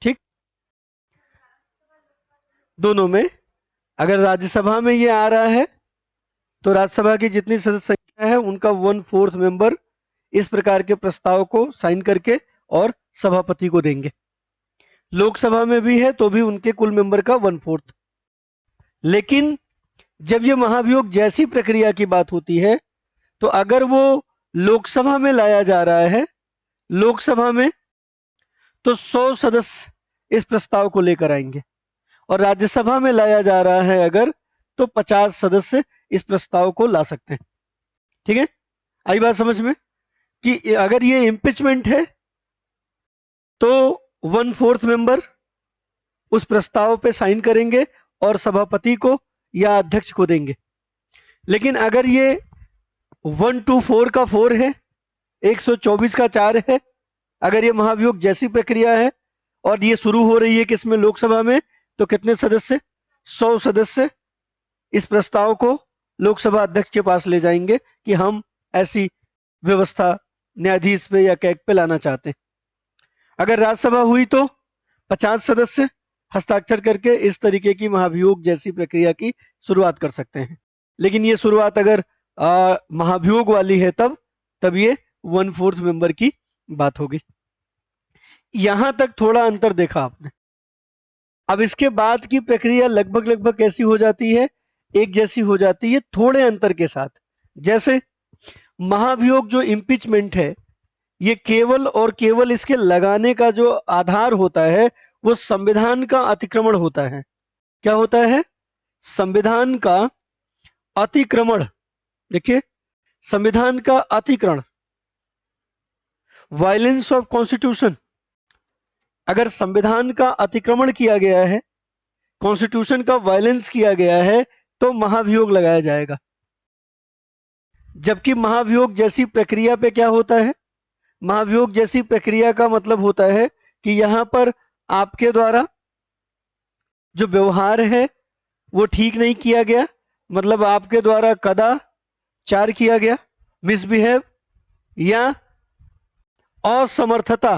[SPEAKER 1] ठीक, दोनों में, अगर राज्यसभा में ये आ रहा है तो राज्यसभा की जितनी सदस्य संख्या है उनका 1/4 मेंबर इस प्रकार के प्रस्ताव को साइन करके और सभापति को देंगे। लोकसभा में भी है तो भी उनके कुल मेंबर का 1/4। लेकिन जब ये महाभियोग जैसी प्रक्रिया की बात होती है तो अगर वो लोकसभा में लाया जा रहा है, लोकसभा में, तो 100 सदस्य इस प्रस्ताव को लेकर आएंगे, और राज्यसभा में लाया जा रहा है अगर, तो 50 सदस्य इस प्रस्ताव को ला सकते हैं। ठीक है, आई बात समझ में कि अगर ये इम्पीचमेंट है तो 1/4 मेंबर उस प्रस्ताव पे साइन करेंगे और सभापति को या अध्यक्ष को देंगे। लेकिन अगर ये 1/4 का 4 है, 124 का 4 है, अगर ये महाभियोग जैसी प्रक्रिया है और ये शुरू हो रही है किसमें, लोकसभा में, तो कितने सदस्य, 100 सदस्य इस प्रस्ताव को लोकसभा अध्यक्ष के पास ले जाएंगे कि हम ऐसी व्यवस्था न्यायाधीश पे या कैग पे लाना चाहते हैं। अगर राज्यसभा हुई तो 50 सदस्य हस्ताक्षर करके इस तरीके की महाभियोग जैसी प्रक्रिया की शुरुआत कर सकते हैं। लेकिन ये शुरुआत अगर महाभियोग वाली है तब ये 1/4 मेंबर की बात होगी। यहां तक थोड़ा अंतर देखा आपने। अब इसके बाद की प्रक्रिया लगभग कैसी हो जाती है, एक जैसी हो जाती है, थोड़े अंतर के साथ। जैसे महाभियोग जो इम्पीचमेंट है, ये केवल और केवल इसके लगाने का जो आधार होता है वो संविधान का अतिक्रमण होता है। क्या होता है, संविधान का अतिक्रमण। देखिए, संविधान का अतिक्रमण, वायलेंस ऑफ कॉन्स्टिट्यूशन। अगर संविधान का अतिक्रमण किया गया है, कॉन्स्टिट्यूशन का वायलेंस किया गया है, तो महाभियोग लगाया जाएगा। जबकि महाभियोग जैसी प्रक्रिया पे क्या होता है, महाभियोग जैसी प्रक्रिया का मतलब होता है कि यहां पर आपके द्वारा जो व्यवहार है वो ठीक नहीं किया गया, मतलब आपके द्वारा कदाचार किया गया, मिसबिहेव, या असमर्थता,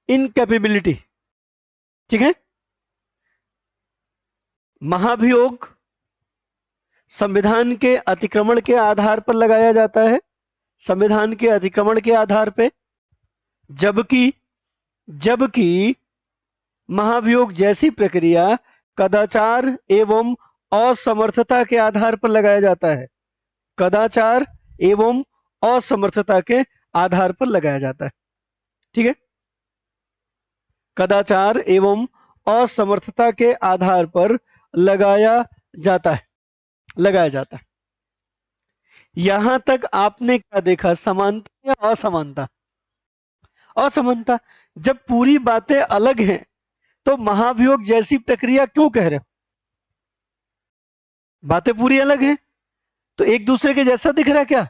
[SPEAKER 1] इनकैपेबिलिटी। ठीक है, महाभियोग संविधान के अतिक्रमण के आधार पर लगाया जाता है, संविधान के अतिक्रमण के आधार पे, जबकि महाभियोग जैसी प्रक्रिया कदाचार एवं असमर्थता के आधार पर लगाया जाता है। कदाचार एवं असमर्थता के आधार पर लगाया जाता है। ठीक है, कदाचार एवं असमर्थता के आधार पर लगाया जाता है, लगाया जाता है। यहां तक आपने क्या देखा, समानता या असमानता? असमानता। जब पूरी बातें अलग हैं तो महाभियोग जैसी प्रक्रिया क्यों कह रहे हो? बातें पूरी अलग हैं तो एक दूसरे के जैसा दिख रहा क्या?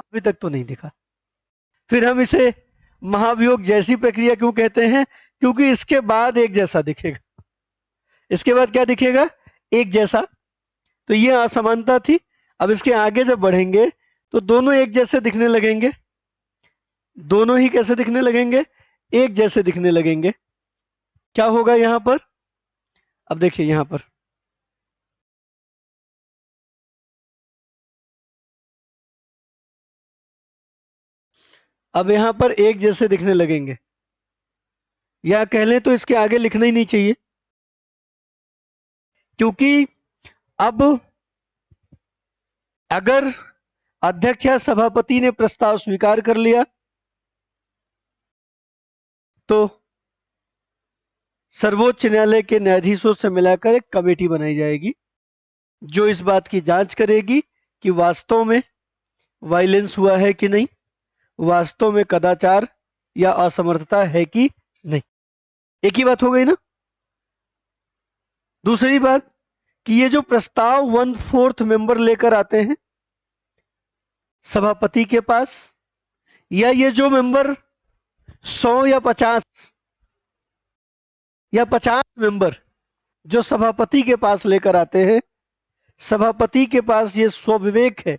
[SPEAKER 1] अभी तक तो नहीं दिखा। फिर हम इसे महाभियोग जैसी प्रक्रिया क्यों कहते हैं? क्योंकि इसके बाद एक जैसा दिखेगा। इसके बाद क्या दिखेगा? एक जैसा। तो ये असमानता थी। अब इसके आगे जब बढ़ेंगे तो दोनों एक जैसे दिखने लगेंगे। दोनों ही कैसे दिखने लगेंगे? एक जैसे दिखने लगेंगे। क्या होगा यहां पर? अब देखिए यहां पर अब यहां पर एक जैसे दिखने लगेंगे, या कह लें तो इसके आगे लिखना ही नहीं चाहिए, क्योंकि अब अगर अध्यक्ष या सभापति ने प्रस्ताव स्वीकार कर लिया तो सर्वोच्च न्यायालय के न्यायाधीशों से मिलाकर एक कमेटी बनाई जाएगी जो इस बात की जांच करेगी कि वास्तव में वायलेंस हुआ है कि नहीं, वास्तव में कदाचार या असमर्थता है कि नहीं। एक ही बात हो गई ना। दूसरी बात कि ये जो प्रस्ताव 1/4 मेंबर लेकर आते हैं सभापति के पास, या ये जो मेंबर 100 या 50 मेंबर जो सभापति के पास लेकर आते हैं, सभापति के पास ये स्वविवेक है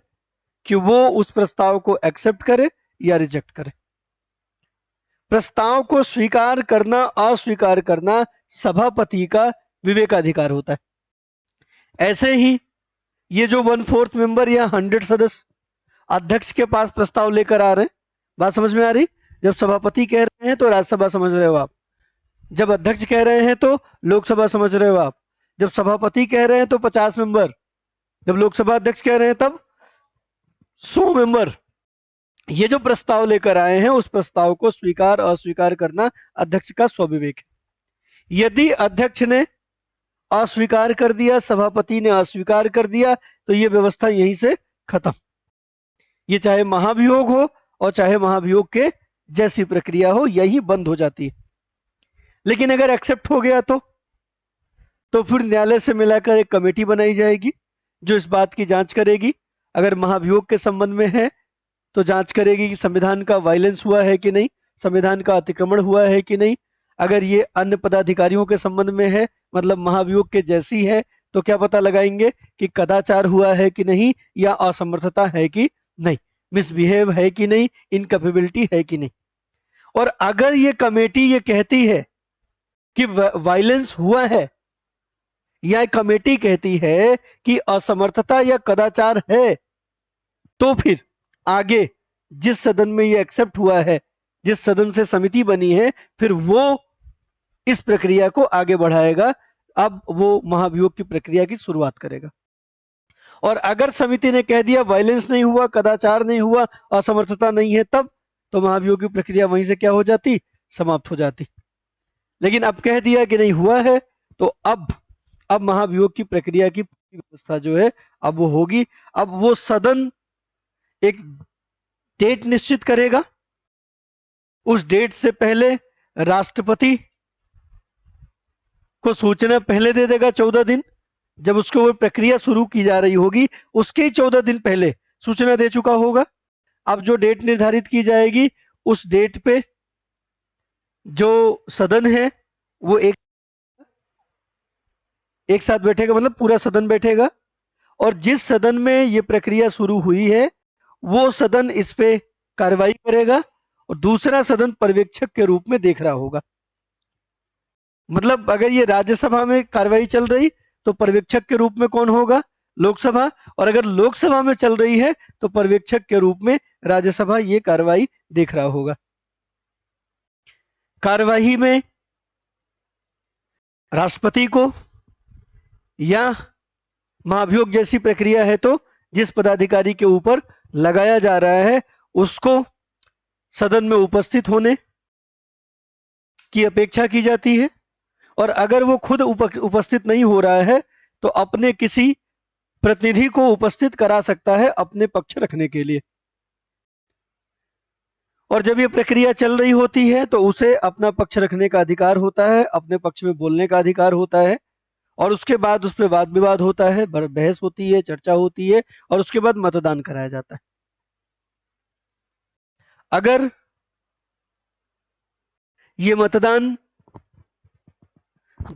[SPEAKER 1] कि वो उस प्रस्ताव को एक्सेप्ट करे या रिजेक्ट करे। प्रस्ताव को स्वीकार करना अस्वीकार करना सभापति का विवेकाधिकार होता है। ऐसे ही ये जो 1/4 मेंबर या 100 सदस्य अध्यक्ष के पास प्रस्ताव लेकर आ रहे हैं, बात समझ में आ रही? जब सभापति कह रहे हैं तो राज्यसभा समझ रहे हो आप, जब अध्यक्ष कह रहे हैं तो लोकसभा समझ रहे हो आप, जब सभापति कह रहे हैं तो 50 मेंबर, जब लोकसभा अध्यक्ष कह रहे हैं तब 100 मेंबर। ये जो प्रस्ताव लेकर आए हैं उस प्रस्ताव को स्वीकार अस्वीकार करना अध्यक्ष का स्वविवेक है। यदि अध्यक्ष ने अस्वीकार कर दिया, सभापति ने अस्वीकार कर दिया, तो ये व्यवस्था यहीं से खत्म। ये चाहे महाभियोग हो और चाहे महाभियोग के जैसी प्रक्रिया हो, यही बंद हो जाती है। लेकिन अगर एक्सेप्ट हो गया तो फिर न्यायालय से मिलाकर एक कमेटी बनाई जाएगी जो इस बात की जांच करेगी, अगर महाभियोग के संबंध में है तो जांच करेगी कि संविधान का वायलेंस हुआ है कि नहीं, संविधान का अतिक्रमण हुआ है कि नहीं। अगर ये अन्य पदाधिकारियों के संबंध में है, मतलब महाभियोग के जैसी है, तो क्या पता लगाएंगे कि कदाचार हुआ है कि नहीं, या असमर्थता है कि नहीं, मिसबिहेव है कि नहीं, इनकैपेबिलिटी है कि नहीं। और अगर ये कमेटी ये कहती है कि वायलेंस हुआ है, या कमेटी कहती है कि असमर्थता या कदाचार है, तो फिर आगे जिस सदन में ये एक्सेप्ट हुआ है, जिस सदन से समिति बनी है, फिर वो इस प्रक्रिया को आगे बढ़ाएगा। अब वो महाभियोग की प्रक्रिया की शुरुआत करेगा। और अगर समिति ने कह दिया वायलेंस नहीं हुआ, कदाचार नहीं हुआ, असमर्थता नहीं है, तब तो महाभियोग की प्रक्रिया वहीं से क्या हो जाती? समाप्त हो जाती। लेकिन अब कह दिया कि नहीं हुआ है, तो अब महाभियोग की प्रक्रिया की व्यवस्था जो है अब वो होगी। अब वो सदन एक डेट निश्चित करेगा, उस डेट से पहले राष्ट्रपति को सूचना पहले दे देगा 14 दिन, जब उसको वो प्रक्रिया शुरू की जा रही होगी उसके ही 14 दिन पहले सूचना दे चुका होगा। अब जो डेट निर्धारित की जाएगी उस डेट पे जो सदन है वो एक साथ बैठेगा, मतलब पूरा सदन बैठेगा, और जिस सदन में ये प्रक्रिया शुरू हुई है वो सदन इस पे कार्रवाई करेगा और दूसरा सदन पर्यवेक्षक के रूप में देख रहा होगा। मतलब अगर ये राज्यसभा में कार्रवाई चल रही तो पर्यवेक्षक के रूप में कौन होगा? लोकसभा। और अगर लोकसभा में चल रही है तो पर्यवेक्षक के रूप में राज्यसभा ये कार्रवाई देख रहा होगा। कार्यवाही में राष्ट्रपति को, या महाभियोग जैसी प्रक्रिया है तो जिस पदाधिकारी के ऊपर लगाया जा रहा है उसको सदन में उपस्थित होने की अपेक्षा की जाती है, और अगर वो खुद उपस्थित नहीं हो रहा है तो अपने किसी प्रतिनिधि को उपस्थित करा सकता है अपने पक्ष रखने के लिए। और जब ये प्रक्रिया चल रही होती है तो उसे अपना पक्ष रखने का अधिकार होता है, अपने पक्ष में बोलने का अधिकार होता है, और उसके बाद उस पर वाद विवाद होता है, बहस होती है, चर्चा होती है, और उसके बाद मतदान कराया जाता है। अगर ये मतदान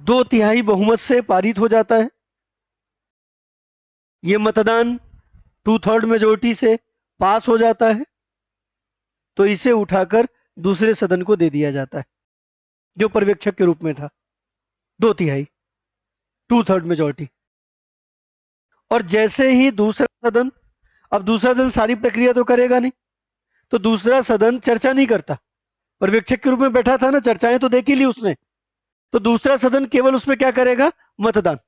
[SPEAKER 1] 2/3 बहुमत से पारित हो जाता है, ये मतदान 2/3 मेजोरिटी से पास हो जाता है, तो इसे उठाकर दूसरे सदन को दे दिया जाता है जो पर्यवेक्षक के रूप में था। 2/3 2/3 मेजोरिटी। और जैसे ही दूसरा सदन, अब दूसरा सदन सारी प्रक्रिया तो करेगा नहीं, तो दूसरा सदन चर्चा नहीं करता, पर्यवेक्षक के रूप में बैठा था ना, चर्चाएं तो देख ही ली उसने, तो दूसरा सदन केवल उसमें क्या करेगा, मतदान।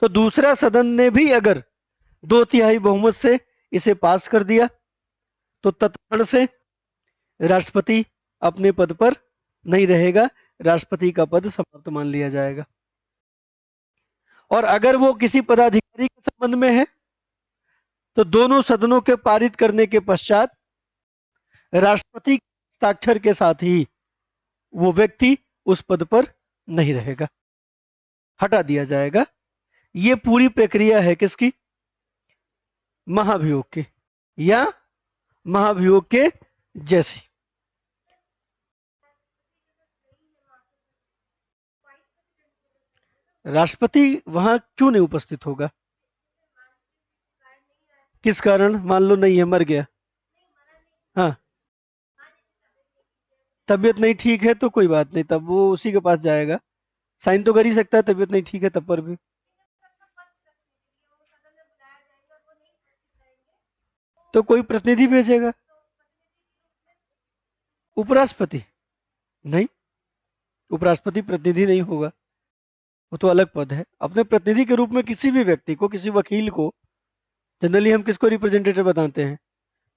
[SPEAKER 1] तो दूसरा सदन ने भी अगर 2/3 बहुमत से इसे पास कर दिया तो तत्क्षण से राष्ट्रपति अपने पद पर नहीं रहेगा, राष्ट्रपति का पद समाप्त मान लिया जाएगा। और अगर वो किसी पदाधिकारी के संबंध में है तो दोनों सदनों के पारित करने के पश्चात राष्ट्रपति के हस्ताक्षर के साथ ही वो व्यक्ति उस पद पर नहीं रहेगा, हटा दिया जाएगा। ये पूरी प्रक्रिया है किसकी, महाभियोग की, या महाभियोग के जैसी। राष्ट्रपति वहां क्यों नहीं उपस्थित होगा, किस कारण, मान लो नहीं है, मर गया, हाँ, तबीयत नहीं ठीक है तो कोई बात नहीं, तब वो उसी के पास जाएगा, साइन तो कर ही सकता है, तबीयत नहीं ठीक है तब पर भी। तो कोई प्रतिनिधि भेजेगा, उपराष्ट्रपति नहीं, उपराष्ट्रपति प्रतिनिधि नहीं होगा, वो तो अलग पद है। अपने प्रतिनिधि के रूप में किसी भी व्यक्ति को, किसी वकील को, जनरली हम किसको रिप्रेजेंटेटिव बताते हैं,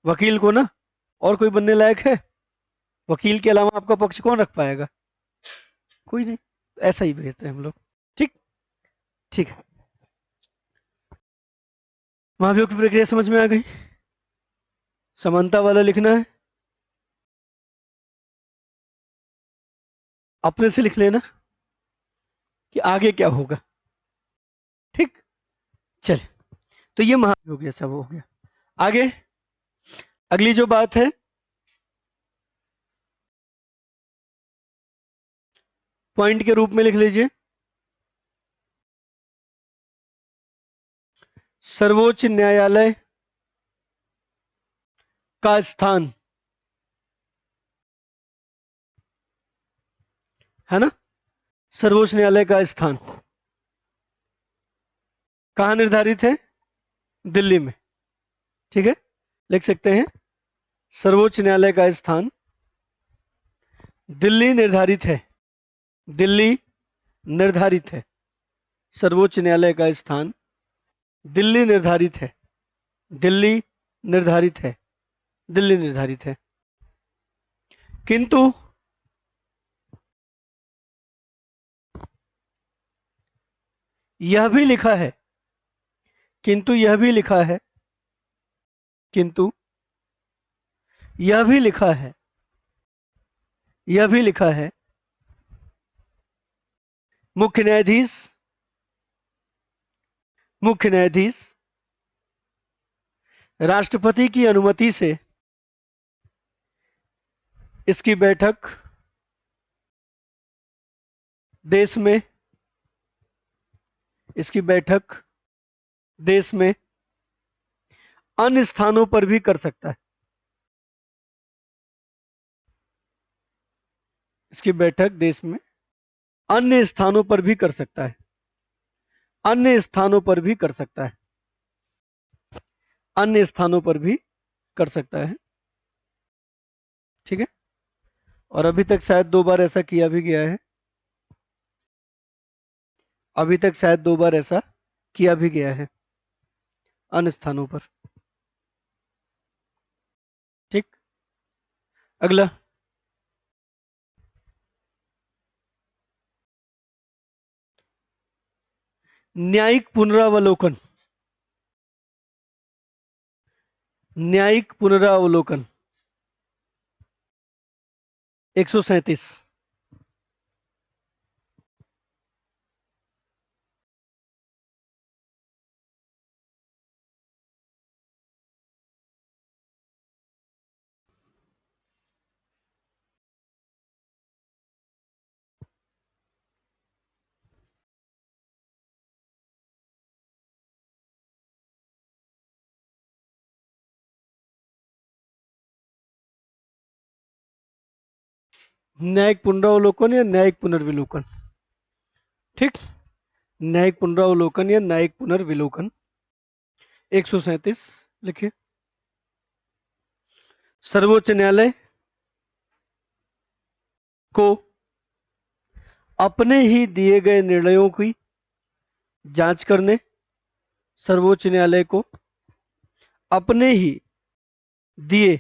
[SPEAKER 1] वकील को ना, और कोई बनने लायक है, वकील के अलावा आपका पक्ष कौन रख पाएगा, कोई नहीं, ऐसा ही भेजते हैं हम लोग। ठीक, ठीक है, महाभियोग की प्रक्रिया समझ में आ गई। समानता वाला लिखना है, अपने से लिख लेना कि आगे क्या होगा, ठीक, चले। तो ये महाभियोग जैसा वो हो गया। आगे अगली जो बात है, पॉइंट के रूप में लिख लीजिए, सर्वोच्च न्यायालय का स्थान, है ना, सर्वोच्च न्यायालय का स्थान कहां निर्धारित है, दिल्ली में, ठीक है, लिख सकते हैं सर्वोच्च न्यायालय का स्थान दिल्ली निर्धारित है, दिल्ली निर्धारित है, सर्वोच्च न्यायालय का स्थान दिल्ली निर्धारित है, दिल्ली निर्धारित है, दिल्ली निर्धारित है। किंतु यह भी लिखा है, किंतु यह भी लिखा है, किंतु यह भी लिखा है, यह भी लिखा है, मुख्य न्यायाधीश, मुख्य न्यायाधीश राष्ट्रपति की अनुमति से इसकी बैठक देश में, इसकी बैठक देश में अन्य स्थानों पर भी कर सकता है, इसकी बैठक देश में अन्य स्थानों पर भी कर सकता है, अन्य स्थानों पर भी कर सकता है, अन्य स्थानों पर भी कर सकता है, ठीक है। और अभी तक शायद 2 बार ऐसा किया भी गया है, अभी तक शायद 2 बार ऐसा किया भी गया है। अन्य स्थानों पर। ठीक, अगला। न्यायिक पुनरावलोकन। न्यायिक पुनरावलोकन 137। न्यायिक पुनरावलोकन या न्यायिक पुनर्विलोकन। ठीक, न्यायिक पुनरावलोकन या न्यायिक पुनर्विलोकन 137 लिखिए। सर्वोच्च न्यायालय को अपने ही दिए गए निर्णयों की जांच करने, सर्वोच्च न्यायालय को अपने ही दिए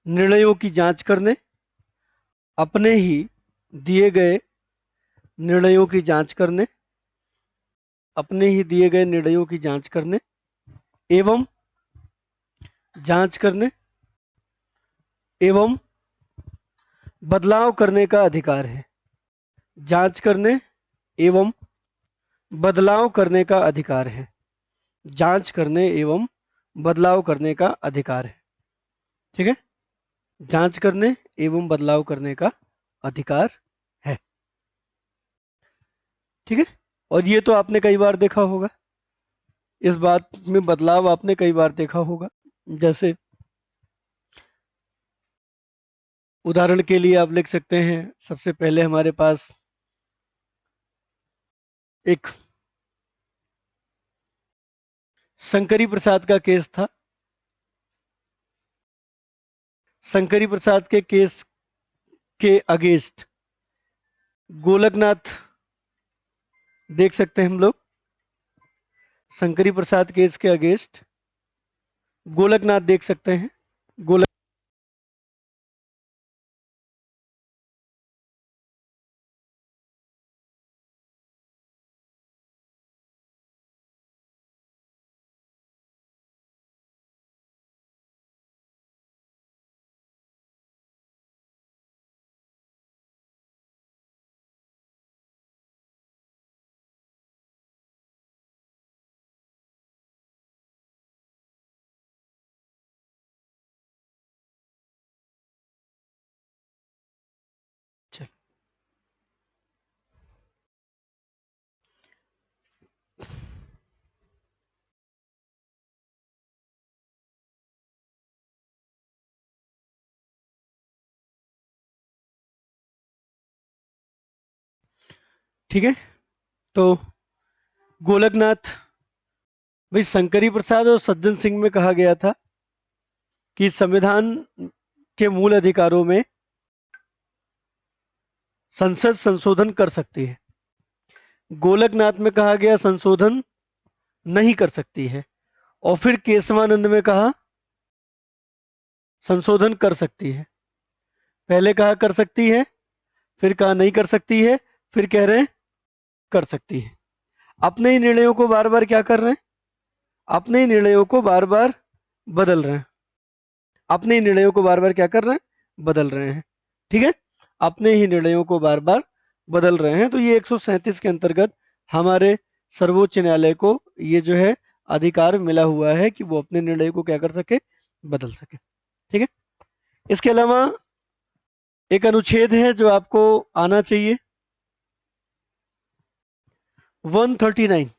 [SPEAKER 1] निर्णयों की जांच करने, अपने ही दिए गए निर्णयों की जांच करने, अपने ही दिए गए निर्णयों की जांच करने एवं जांच करने एवं बदलाव करने का अधिकार है। जांच करने एवं बदलाव करने का अधिकार है। जांच करने एवं बदलाव करने का अधिकार है। ठीक है, जांच करने एवं बदलाव करने का अधिकार है। ठीक है, और ये तो आपने कई बार देखा होगा, इस बात में बदलाव आपने कई बार देखा होगा। जैसे उदाहरण के लिए आप लिख सकते हैं, सबसे पहले हमारे पास एक शंकरी प्रसाद का केस था। शंकरी प्रसाद के केस के अगेंस्ट गोलकनाथ देख सकते हैं हम लोग। शंकरी प्रसाद केस के अगेंस्ट गोलकनाथ देख सकते हैं। गोलक चल ठीक है, तो गोलकनाथ भाई, शंकरी प्रसाद और सज्जन सिंह में कहा गया था कि संविधान के मूल अधिकारों में संसद संशोधन कर सकती है। गोलकनाथ में कहा गया संशोधन नहीं कर सकती है, और फिर केशवानंद में कहा संशोधन कर सकती है। पहले कहा कर सकती है, फिर कहा नहीं कर सकती है, फिर कह रहे हैं कर सकती है। अपने ही निर्णयों को बार बार क्या कर रहे हैं, अपने ही निर्णयों को बार बार बदल रहे हैं। अपने ही निर्णयों को बार बार क्या कर रहे हैं, बदल रहे हैं। ठीक है, अपने ही निर्णयों को बार बार बदल रहे हैं। तो ये 137 के अंतर्गत हमारे सर्वोच्च न्यायालय को ये जो है अधिकार मिला हुआ है कि वो अपने निर्णय को क्या कर सके, बदल सके। ठीक है, इसके अलावा एक अनुच्छेद है जो आपको आना चाहिए, 139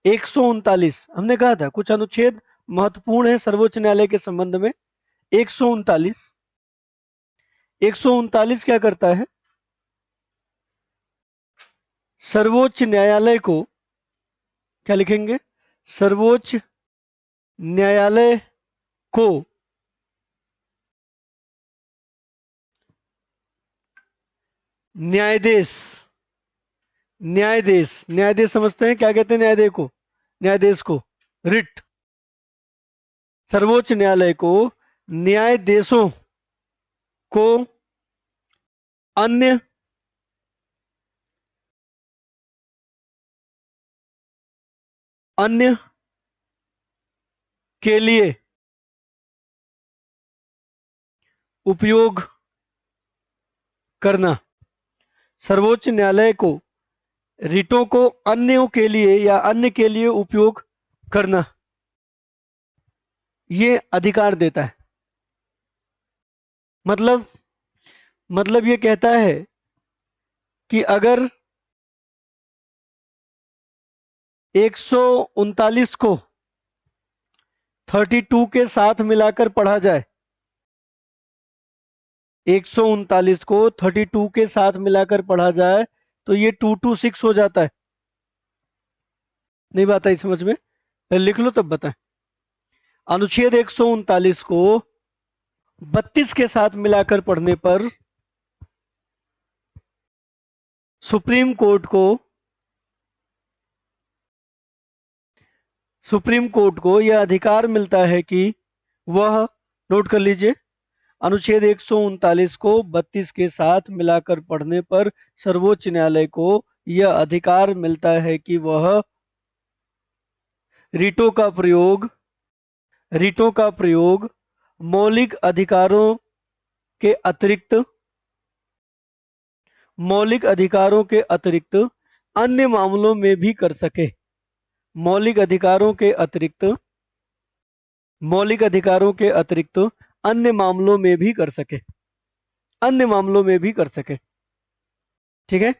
[SPEAKER 1] 139। हमने कहा था कुछ अनुच्छेद महत्वपूर्ण है सर्वोच्च न्यायालय के संबंध में। 139 139 क्या करता है, सर्वोच्च न्यायालय को क्या लिखेंगे, सर्वोच्च न्यायालय को न्यायाधीश, न्यायाधीश, न्यायाधीश समझते हैं क्या कहते हैं न्यायाधीश को, न्यायाधीश को रिट। सर्वोच्च न्यायालय को न्यायाधीशों को अन्य अन्य के लिए उपयोग करना। सर्वोच्च न्यायालय को रिटों को अन्यों के लिए या अन्य के लिए उपयोग करना, ये अधिकार देता है। मतलब ये कहता है कि अगर 139 को 32 के साथ मिलाकर पढ़ा जाए, 139 को 32 के साथ मिलाकर पढ़ा जाए तो ये 226 हो जाता है। नहीं बात आई समझ में? लिख लो तब बताएं। अनुच्छेद 139 को 32 के साथ मिलाकर पढ़ने पर सुप्रीम कोर्ट को यह अधिकार मिलता है कि वह, नोट कर लीजिए, अनुच्छेद 139 को 32 के साथ मिलाकर पढ़ने पर सर्वोच्च न्यायालय को यह अधिकार मिलता है कि वह रिटों का प्रयोग मौलिक अधिकारों के अतिरिक्त अन्य मामलों में भी कर सके। मौलिक अधिकारों के अतिरिक्त अन्य मामलों में भी कर सके। ठीक है,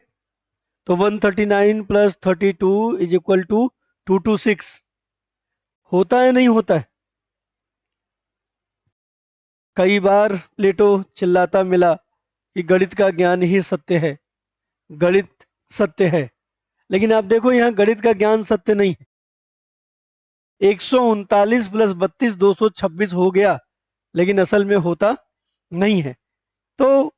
[SPEAKER 1] तो 139 + 32 = 226 होता है, नहीं होता है? कई बार प्लेटो चिल्लाता मिला कि गणित का ज्ञान ही सत्य है, गणित सत्य है। लेकिन आप देखो यहां गणित का ज्ञान सत्य नहीं है। 139 + 32 226 हो गया, लेकिन असल में होता नहीं है। तो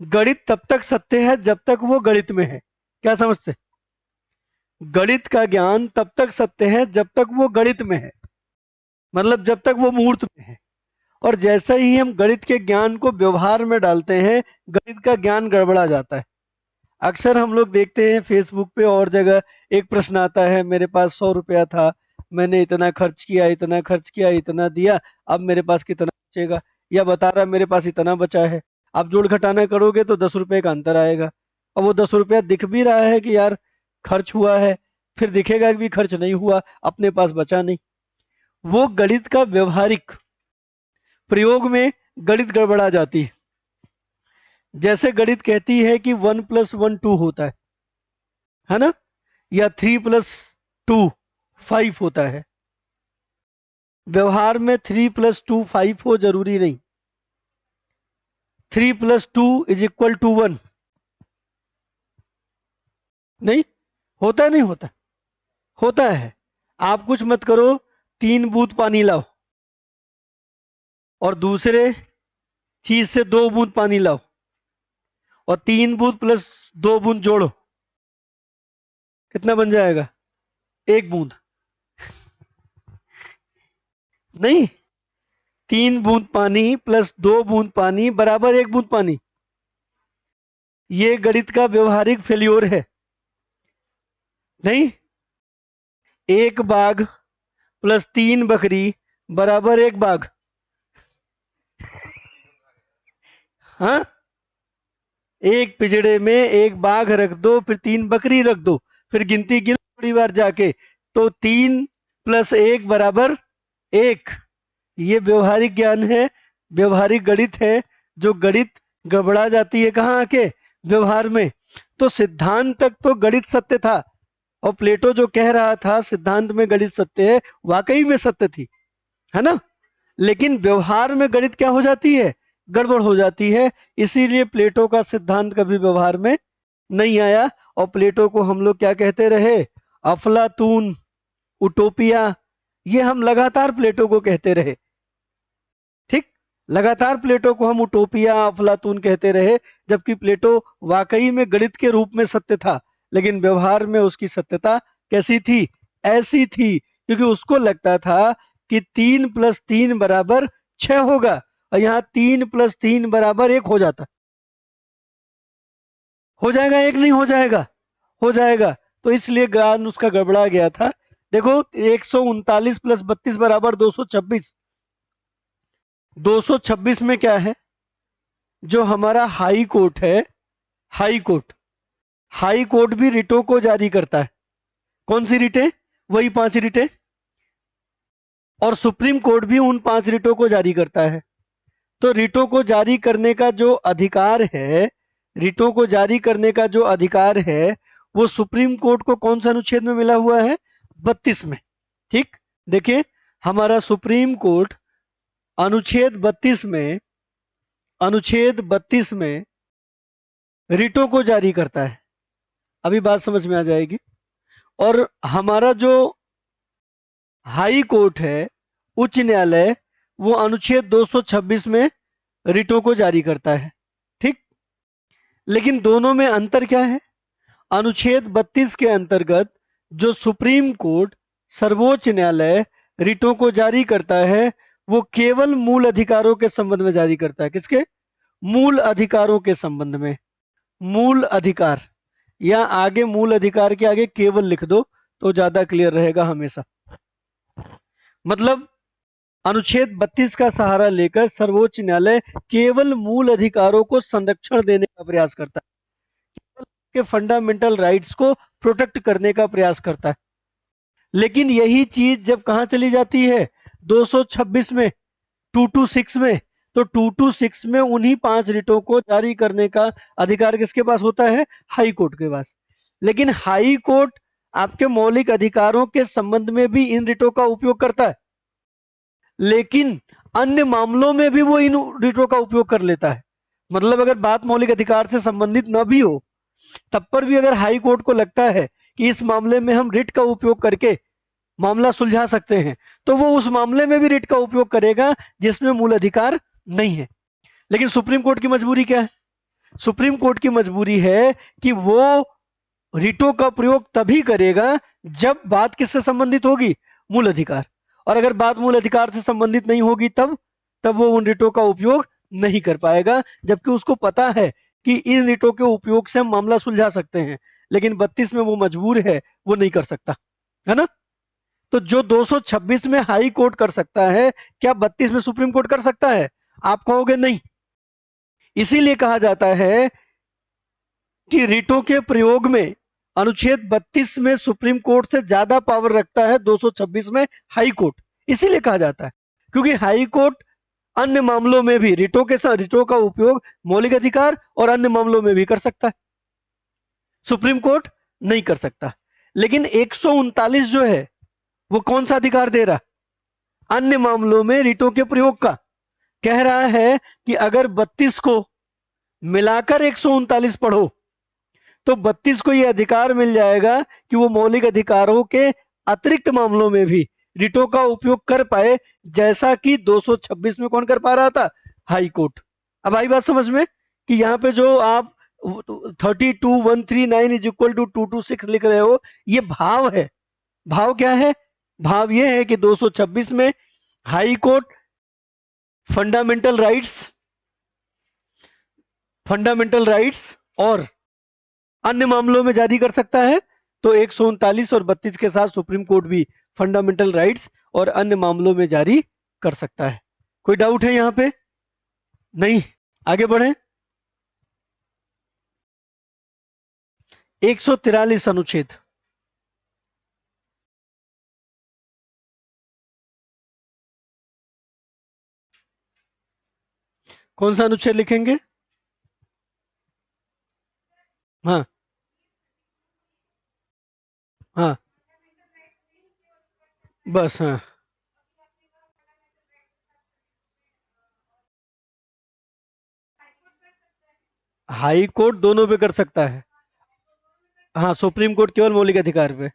[SPEAKER 1] गणित तब तक सत्य है जब तक वो गणित में है। क्या समझते? गणित का ज्ञान तब तक सत्य है जब तक वो गणित में है, मतलब जब तक वो मूर्त में है। और जैसे ही हम गणित के ज्ञान को व्यवहार में डालते हैं, गणित का ज्ञान गड़बड़ा जाता है। अक्सर हम लोग देखते हैं फेसबुक पे और जगह, एक प्रश्न आता है, मेरे पास 100 रुपया था, मैंने इतना खर्च किया, इतना दिया, अब मेरे पास कितना बचेगा? या बता रहा मेरे पास इतना बचा है। आप जोड़ घटाना करोगे तो 10 रुपए का अंतर आएगा। और वो 10 रुपया दिख भी रहा है कि यार खर्च हुआ है, फिर दिखेगा कि खर्च नहीं हुआ, अपने पास बचा नहीं। वो गणित का व्यवहारिक प्रयोग में गणित गड़बड़ा जाती है। जैसे गणित कहती है कि 1 + 1 2 होता है ना, या 3 + 2 5 होता है। व्यवहार में 3 + 2 5 हो जरूरी नहीं। 3 + 2 = 1 नहीं होता, नहीं होता, होता है। आप कुछ मत करो, 3 बूंद पानी लाओ और दूसरे चीज से 2 बूंद पानी लाओ और 3 बूंद + 2 बूंद जोड़ो, कितना बन जाएगा? 1 बूंद। नहीं, 3 बूंद पानी + 2 बूंद पानी बराबर 1 बूंद पानी। ये गणित का व्यवहारिक फेल्योर है। नहीं, 1 बाघ + 3 बकरी बराबर 1 बाघ। हाँ, एक पिजड़े में 1 बाघ रख दो, फिर 3 बकरी रख दो, फिर गिनती गिनो थोड़ी बार जाके, तो 3 + 1 = 1। ये व्यवहारिक ज्ञान है, व्यवहारिक गणित है। जो गणित गड़बड़ा जाती है कहाँ आके? व्यवहार में। तो सिद्धांत तक तो गणित सत्य था, और प्लेटो जो कह रहा था सिद्धांत में गणित सत्य है, वाकई में सत्य थी, है ना। लेकिन व्यवहार में गणित क्या हो जाती है? गड़बड़ हो जाती है। इसीलिए प्लेटो का सिद्धांत कभी व्यवहार में नहीं आया। और प्लेटो को हम लोग क्या कहते रहे? अफलातून, उटोपिया। ये हम लगातार प्लेटो को कहते रहे, ठीक, लगातार प्लेटो को हम उटोपिया, अफलातून कहते रहे, जबकि प्लेटो वाकई में गणित के रूप में सत्य था, लेकिन व्यवहार में उसकी सत्यता कैसी थी? ऐसी थी क्योंकि उसको लगता था कि 3 + 3 = 6 होगा, और यहाँ 3 + 3 = 1 हो जाता। हो जाएगा, एक नहीं हो जाएगा, हो जाएगा। तो इसलिए ज्ञान उसका गड़बड़ा गया था। देखो 139 + 32 = 226। 226 में क्या है, जो हमारा हाई कोर्ट है, हाई कोर्ट, हाई कोर्ट भी रिटों को जारी करता है। कौन सी रिटें? वही 5 रिटें। और सुप्रीम कोर्ट भी उन 5 रिटों को जारी करता है। तो रिटों को जारी करने का जो अधिकार है, रिटों को जारी करने का जो अधिकार है, वो सुप्रीम कोर्ट को कौन सा अनुच्छेद में मिला हुआ है? 32 में। ठीक, देखिए हमारा सुप्रीम कोर्ट अनुच्छेद 32 में, अनुच्छेद 32 में रिटों को जारी करता है। अभी बात समझ में आ जाएगी। और हमारा जो हाई कोर्ट है, उच्च न्यायालय, वो अनुच्छेद 226 में रिटों को जारी करता है। ठीक, लेकिन दोनों में अंतर क्या है? अनुच्छेद 32 के अंतर्गत जो सुप्रीम कोर्ट, सर्वोच्च न्यायालय रिटों को जारी करता है, वो केवल मूल अधिकारों के संबंध में जारी करता है। किसके? मूल अधिकारों के संबंध में। मूल अधिकार, या आगे मूल अधिकार के आगे केवल लिख दो तो ज्यादा क्लियर रहेगा हमेशा। मतलब अनुच्छेद 32 का सहारा लेकर सर्वोच्च न्यायालय केवल मूल अधिकारों को संरक्षण देने का प्रयास करता है, के फंडामेंटल राइट्स को प्रोटेक्ट करने का प्रयास करता है। लेकिन यही चीज जब कहां चली जाती है? 226 में, 226 में, तो 226 में उन्हीं 5 रिटों को जारी करने का अधिकार किसके पास होता है? हाई कोर्ट के पास। लेकिन हाई कोर्ट आपके मौलिक अधिकारों के संबंध में भी इन रिटों का उपयोग करता है, लेकिन अन्य मामलों में भी वो इन रिटों का उपयोग कर लेता है। मतलब अगर बात मौलिक अधिकार से संबंधित न भी हो, तब पर भी अगर हाई कोर्ट को लगता है कि इस मामले में हम रिट का उपयोग करके मामला सुलझा सकते हैं, तो वो उस मामले में भी रिट का उपयोग करेगा जिसमें मूल अधिकार नहीं है। लेकिन सुप्रीम कोर्ट की मजबूरी क्या है? सुप्रीम कोर्ट की मजबूरी है कि वो रिटों का प्रयोग तभी करेगा जब बात किससे संबंधित होगी? मूल अधिकार। और अगर बात मूल अधिकार से संबंधित नहीं होगी तब तब वो उन रिटों का उपयोग नहीं कर पाएगा, जबकि उसको पता है कि इन रिटों के उपयोग से हम मामला सुलझा सकते हैं। लेकिन 32 में वो मजबूर है, वो नहीं कर सकता, है ना? तो जो 226 में हाई कोर्ट कर सकता है, क्या 32 में सुप्रीम कोर्ट कर सकता है? आप कहोगे नहीं। इसीलिए कहा जाता है कि रिटों के प्रयोग में अनुच्छेद 32 में सुप्रीम कोर्ट से ज्यादा पावर रखता है 226 में हाई कोर्ट। इसीलिए कहा जाता है क्योंकि हाई कोर्ट अन्य मामलों में भी रिटों के साथ रिटों का उपयोग मौलिक अधिकार और अन्य मामलों में भी कर सकता है, सुप्रीम कोर्ट नहीं कर सकता। लेकिन 139 जो है वो कौन सा अधिकार दे रहा? अन्य मामलों में रिटों के प्रयोग का। कह रहा है कि अगर 32 को मिलाकर 139 पढ़ो तो 32 को यह अधिकार मिल जाएगा कि वो मौलिक अधिकारों के अतिरिक्त मामलों में भी रिटों का उपयोग कर पाए, जैसा कि 226 में कौन कर पा रहा था? High court. अब आई बात समझ में कि यहाँ पे जो आप 32139 = 226 लिख रहे हो, ये भाव है। भाव क्या है? भाव ये है कि 226 में high court fundamental rights, fundamental rights और अन्य मामलों में जारी कर सकता है, तो 139 और 32 के साथ सुप्रीम कोर्ट भी फंडामेंटल राइट्स और अन्य मामलों में जारी कर सकता है। कोई डाउट है यहां पे? नहीं, आगे बढ़े। 143 अनुच्छेद, कौन सा अनुच्छेद लिखेंगे? हाँ हाँ, बस हाँ। हाई कोर्ट दोनों पे कर सकता है। हाँ, सुप्रीम कोर्ट केवल मौलिक अधिकार पे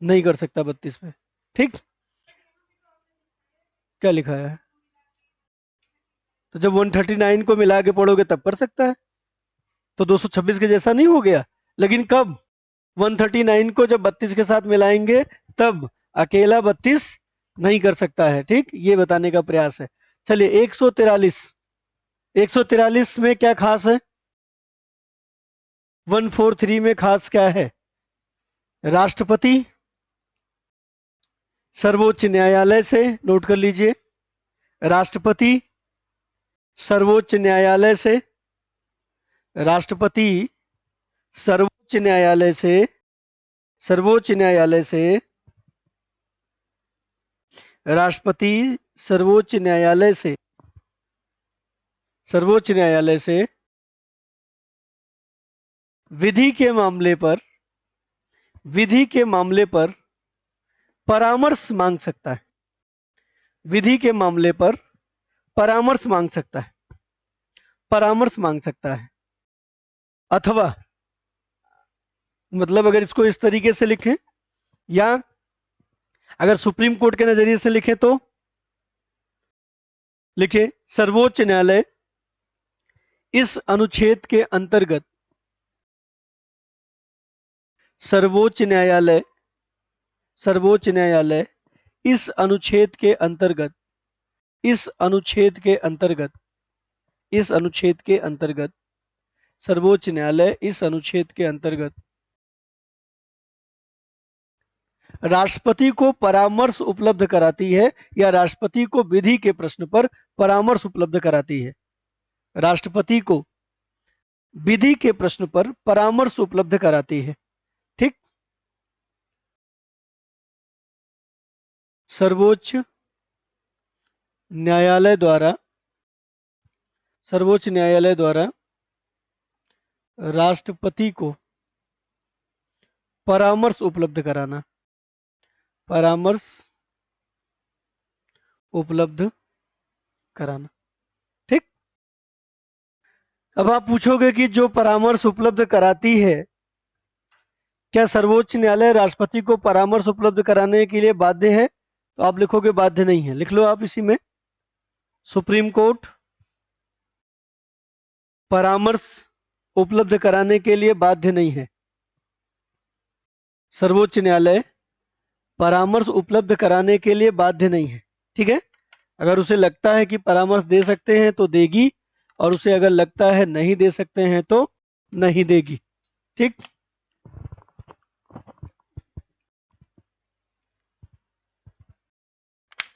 [SPEAKER 1] नहीं कर सकता 32 पे। ठीक, क्या लिखा है? तो जब 139 को मिला के पढ़ोगे तब कर सकता है, तो 226 के जैसा नहीं हो गया। लेकिन कब? 139 को जब 32 के साथ मिलाएंगे तब अकेला 32 नहीं कर सकता है, ठीक, ये बताने का प्रयास है। चलिए 143, 143 में क्या खास है? 143 में खास क्या है? राष्ट्रपति सर्वोच्च न्यायालय से, नोट कर लीजिए, राष्ट्रपति सर्वोच्च न्यायालय से, राष्ट्रपति सर्वोच्च न्यायालय से, सर्वोच्च न्यायालय से, राष्ट्रपति सर्वोच्च न्यायालय से, सर्वोच्च न्यायालय से विधि के मामले पर, विधि के मामले पर परामर्श मांग सकता है, विधि के मामले पर परामर्श मांग सकता है, परामर्श मांग सकता है। अथवा मतलब अगर इसको इस तरीके से लिखें, या अगर सुप्रीम कोर्ट के नजरिए से लिखें तो लिखे सर्वोच्च न्यायालय इस अनुच्छेद के अंतर्गत, सर्वोच्च न्यायालय, सर्वोच्च न्यायालय इस अनुच्छेद के अंतर्गत, इस अनुच्छेद के अंतर्गत, इस अनुच्छेद के अंतर्गत, सर्वोच्च न्यायालय इस अनुच्छेद के अंतर्गत राष्ट्रपति को परामर्श उपलब्ध कराती है, या राष्ट्रपति को विधि के प्रश्न पर परामर्श उपलब्ध कराती है, राष्ट्रपति को विधि के प्रश्न पर परामर्श उपलब्ध कराती है, ठीक। सर्वोच्च न्यायालय द्वारा, सर्वोच्च न्यायालय द्वारा राष्ट्रपति को परामर्श उपलब्ध कराना, परामर्श उपलब्ध कराना, ठीक। अब आप पूछोगे कि जो परामर्श उपलब्ध कराती है, क्या सर्वोच्च न्यायालय राष्ट्रपति को परामर्श उपलब्ध कराने के लिए बाध्य है? तो आप लिखोगे बाध्य नहीं है, लिख लो आप इसी में, सुप्रीम कोर्ट परामर्श उपलब्ध कराने के लिए बाध्य नहीं है, सर्वोच्च न्यायालय परामर्श उपलब्ध कराने के लिए बाध्य नहीं है, ठीक है। अगर उसे लगता है कि परामर्श दे सकते हैं तो देगी, और उसे अगर लगता है नहीं दे सकते हैं तो नहीं देगी, ठीक।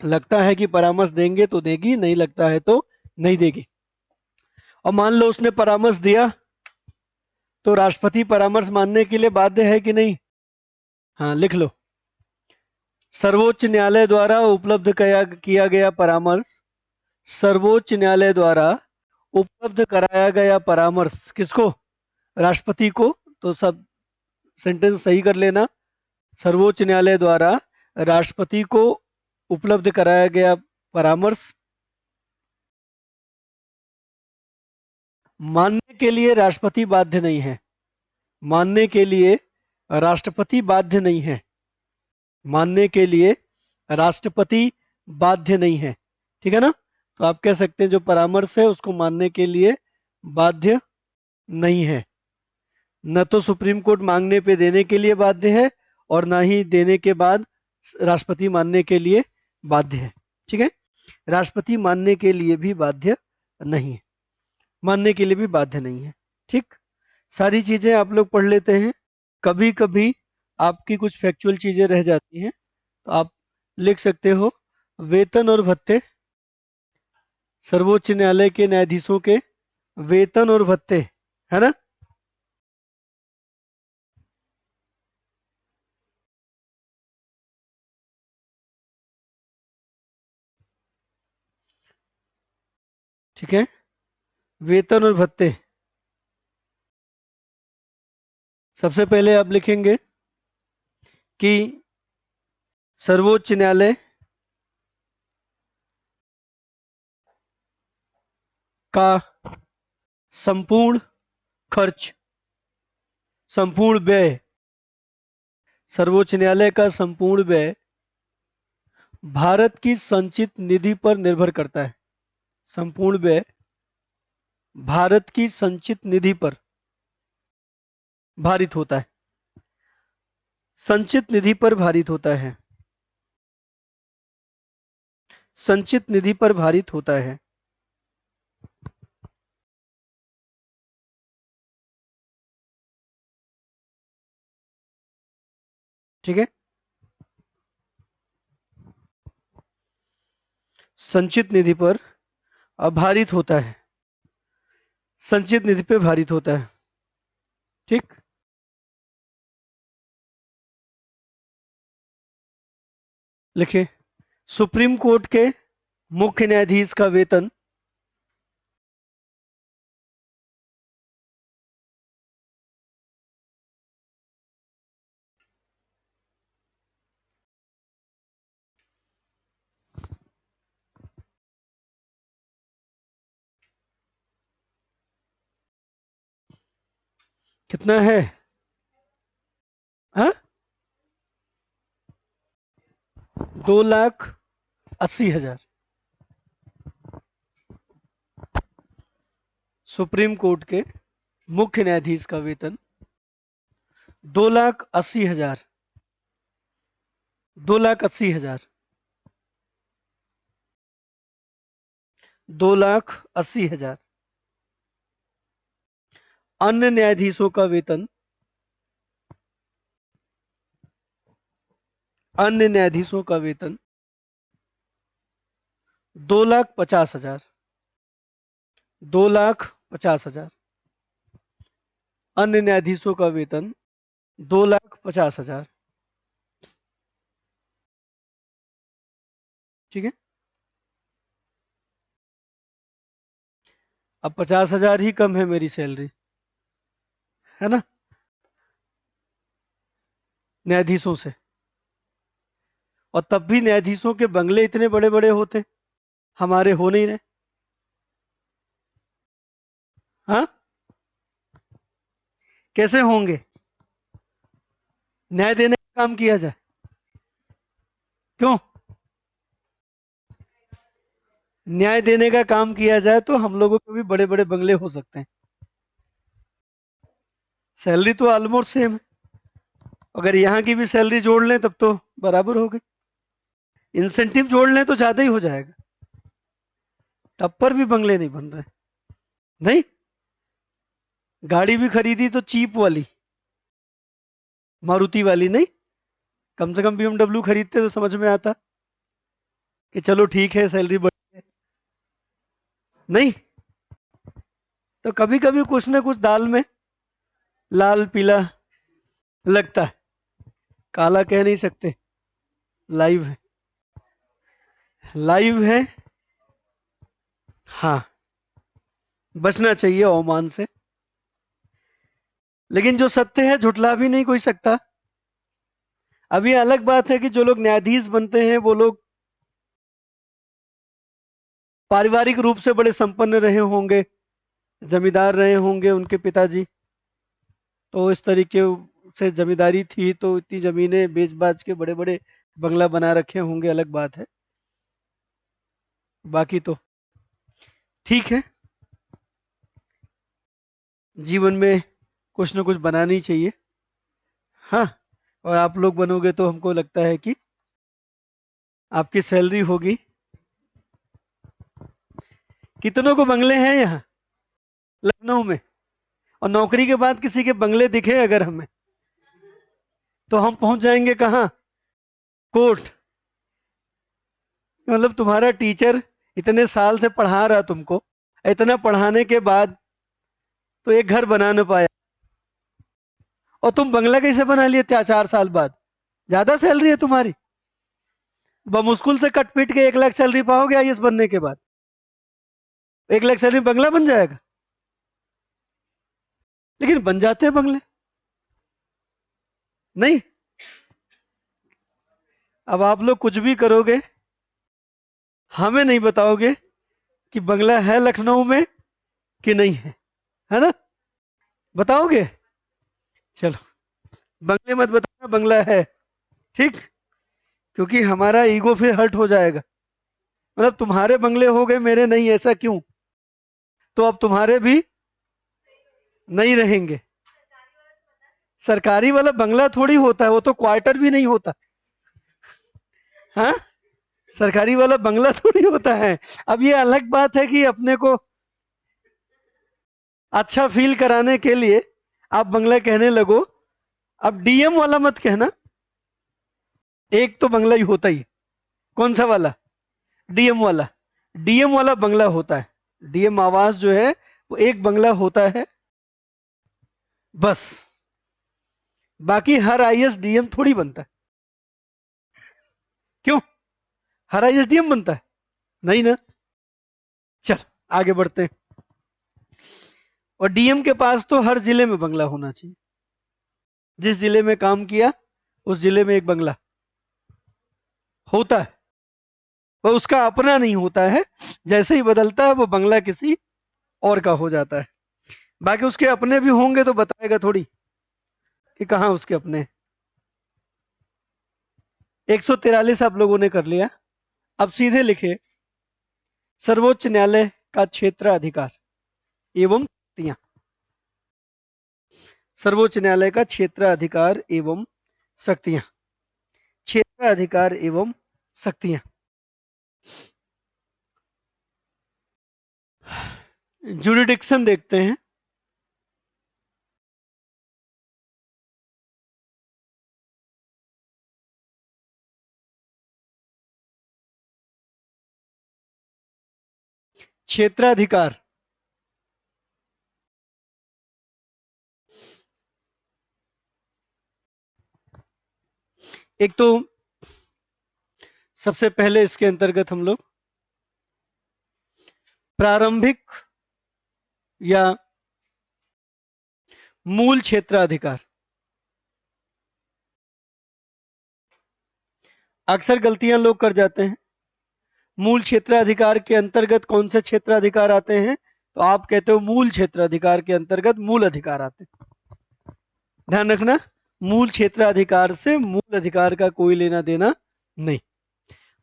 [SPEAKER 1] लगता है कि परामर्श देंगे तो देगी, नहीं लगता है तो नहीं देगी। और मान लो उसने परामर्श दिया, तो राष्ट्रपति परामर्श मानने के लिए बाध्य है कि नहीं? हाँ, लिख लो, सर्वोच्च न्यायालय द्वारा उपलब्ध किया गया परामर्श, सर्वोच्च न्यायालय द्वारा उपलब्ध कराया गया परामर्श किसको? राष्ट्रपति को। तो सब सेंटेंस सही कर लेना, सर्वोच्च न्यायालय द्वारा राष्ट्रपति को उपलब्ध कराया गया परामर्श मानने के लिए राष्ट्रपति बाध्य नहीं है, मानने के लिए राष्ट्रपति बाध्य नहीं है, मानने के लिए राष्ट्रपति बाध्य नहीं है, ठीक है ना। तो आप कह सकते हैं जो परामर्श है उसको मानने के लिए बाध्य नहीं है, न तो सुप्रीम कोर्ट मांगने पे देने के लिए बाध्य है, और ना ही देने के बाद राष्ट्रपति मानने के लिए बाध्य है, ठीक है। राष्ट्रपति मानने के लिए भी बाध्य नहीं है, मानने के लिए भी बाध्य नहीं है, ठीक। सारी चीजें आप लोग पढ़ लेते हैं, कभी कभी आपकी कुछ फैक्चुअल चीजें रह जाती हैं तो आप लिख सकते हो, वेतन और भत्ते, सर्वोच्च न्यायालय के न्यायाधीशों के वेतन और भत्ते, है ना। ठीक है, वेतन और भत्ते, सबसे पहले आप लिखेंगे कि सर्वोच्च न्यायालय का संपूर्ण खर्च, संपूर्ण व्यय, सर्वोच्च न्यायालय का संपूर्ण व्यय भारत की संचित निधि पर निर्भर करता है, संपूर्ण व्यय भारत की संचित निधि पर भारित होता है। संचित निधि पर भारित होता है। संचित निधि पर भारित होता है। ठीक है, संचित निधि पर भारित होता है। संचित निधि पे भारित होता है। ठीक, लिखिए, सुप्रीम कोर्ट के मुख्य न्यायाधीश का वेतन कितना है? हाँ, 2,80,000। सुप्रीम कोर्ट के मुख्य न्यायाधीश का वेतन 2,80,000। 2,80,000। 2,80,000। अन्य न्यायाधीशों का वेतन, अन्य न्यायाधीशों का वेतन 2,50,000। 2,50,000। अन्य न्यायाधीशों का वेतन 2,50,000। ठीक है, अब 50,000 ही कम है मेरी सैलरी, है ना, न्यायाधीशों से। और तब भी न्यायाधीशों के बंगले इतने बड़े बड़े होते, हमारे हो नहीं रहे। हाँ, कैसे होंगे? न्याय देने का काम किया जाए। क्यों? न्याय देने का काम किया जाए तो हम लोगों को भी बड़े बड़े बंगले हो सकते हैं। सैलरी तो ऑलमोस्ट सेम है, अगर यहाँ की भी सैलरी जोड़ लें तब तो बराबर हो गई। इंसेंटिव जोड़ लें तो ज्यादा ही हो जाएगा, तब पर भी बंगले नहीं बन रहे। नहीं, गाड़ी भी खरीदी तो चीप वाली, मारुति वाली नहीं, कम से कम BMW खरीदते तो समझ में आता कि चलो ठीक है, सैलरी बढ़ी है। नहीं, तो कभी कभी कुछ ना कुछ दाल में लाल पीला लगता है, काला कह नहीं सकते, लाइव है। लाइव है। हाँ, बचना चाहिए अवमान से, लेकिन जो सत्य है झुटला भी नहीं कोई सकता। अब ये अलग बात है कि जो लोग न्यायाधीश बनते हैं वो लोग पारिवारिक रूप से बड़े संपन्न रहे होंगे, जमींदार रहे होंगे उनके पिताजी, तो इस तरीके से जमींदारी थी तो इतनी जमीनें बेच बाच के बड़े बड़े बंगला बना रखे होंगे, अलग बात है। बाकी तो ठीक है, जीवन में कुछ ना कुछ बनाना ही चाहिए। हाँ, और आप लोग बनोगे तो हमको लगता है कि आपकी सैलरी होगी। कितनों को बंगले हैं यहाँ लखनऊ में, और नौकरी के बाद किसी के बंगले दिखे अगर हमें तो हम पहुंच जाएंगे कहाँ? कोर्ट। मतलब तुम्हारा टीचर इतने साल से पढ़ा रहा तुमको, इतना पढ़ाने के बाद तो एक घर बना ना पाया, और तुम बंगला कैसे बना लिए 4 साल बाद? ज्यादा सैलरी है तुम्हारी, बमुश्किल से कट पीट के 1 लाख सैलरी पाओगे आईएएस बनने के बाद। 1 लाख सैलरी बंगला बन जाएगा, लेकिन बन जाते हैं बंगले। नहीं, अब आप लोग कुछ भी करोगे, हमें नहीं बताओगे कि बंगला है लखनऊ में कि नहीं है, है ना? बताओगे? चलो, बंगले मत बताना बंगला है, ठीक, क्योंकि हमारा ईगो फिर हर्ट हो जाएगा। मतलब तुम्हारे बंगले हो गए, मेरे नहीं, ऐसा क्यों? तो अब तुम्हारे भी नहीं रहेंगे। सरकारी वाला बंगला थोड़ी होता है, वो तो क्वार्टर भी नहीं होता। हाँ, सरकारी वाला बंगला थोड़ी होता है। अब ये अलग बात है कि अपने को अच्छा फील कराने के लिए आप बंगला कहने लगो। अब डीएम वाला मत कहना, एक तो बंगला ही होता ही। कौन सा वाला? डीएम वाला। डीएम वाला बंगला होता है, डीएम आवास जो है वो एक बंगला होता है बस। बाकी हर आईएएस डीएम थोड़ी बनता है। क्यों? हर आईएएस डीएम बनता है? नहीं ना। चल आगे बढ़ते हैं। और डीएम के पास तो हर जिले में बंगला होना चाहिए। जिस जिले में काम किया उस जिले में एक बंगला होता है। वो उसका अपना नहीं होता है, जैसे ही बदलता है वो बंगला किसी और का हो जाता है। बाकी उसके अपने भी होंगे तो बताएगा थोड़ी कि कहाँ उसके अपने। 143 आप लोगों ने कर लिया। अब सीधे लिखे सर्वोच्च न्यायालय का क्षेत्राधिकार एवं शक्तियां। सर्वोच्च न्यायालय का क्षेत्राधिकार एवं शक्तियां। क्षेत्राधिकार एवं शक्तियां। जुरिडिक्शन देखते हैं। क्षेत्राधिकार एक तो सबसे पहले इसके अंतर्गत हम लोग प्रारंभिक या मूल क्षेत्राधिकार। अक्सर गलतियां लोग कर जाते हैं। मूल क्षेत्राधिकार के अंतर्गत कौन से क्षेत्राधिकार आते हैं? तो आप कहते हो मूल क्षेत्राधिकार के अंतर्गत मूल अधिकार आते हैं। ध्यान रखना, मूल क्षेत्राधिकार से मूल अधिकार का कोई लेना देना नहीं।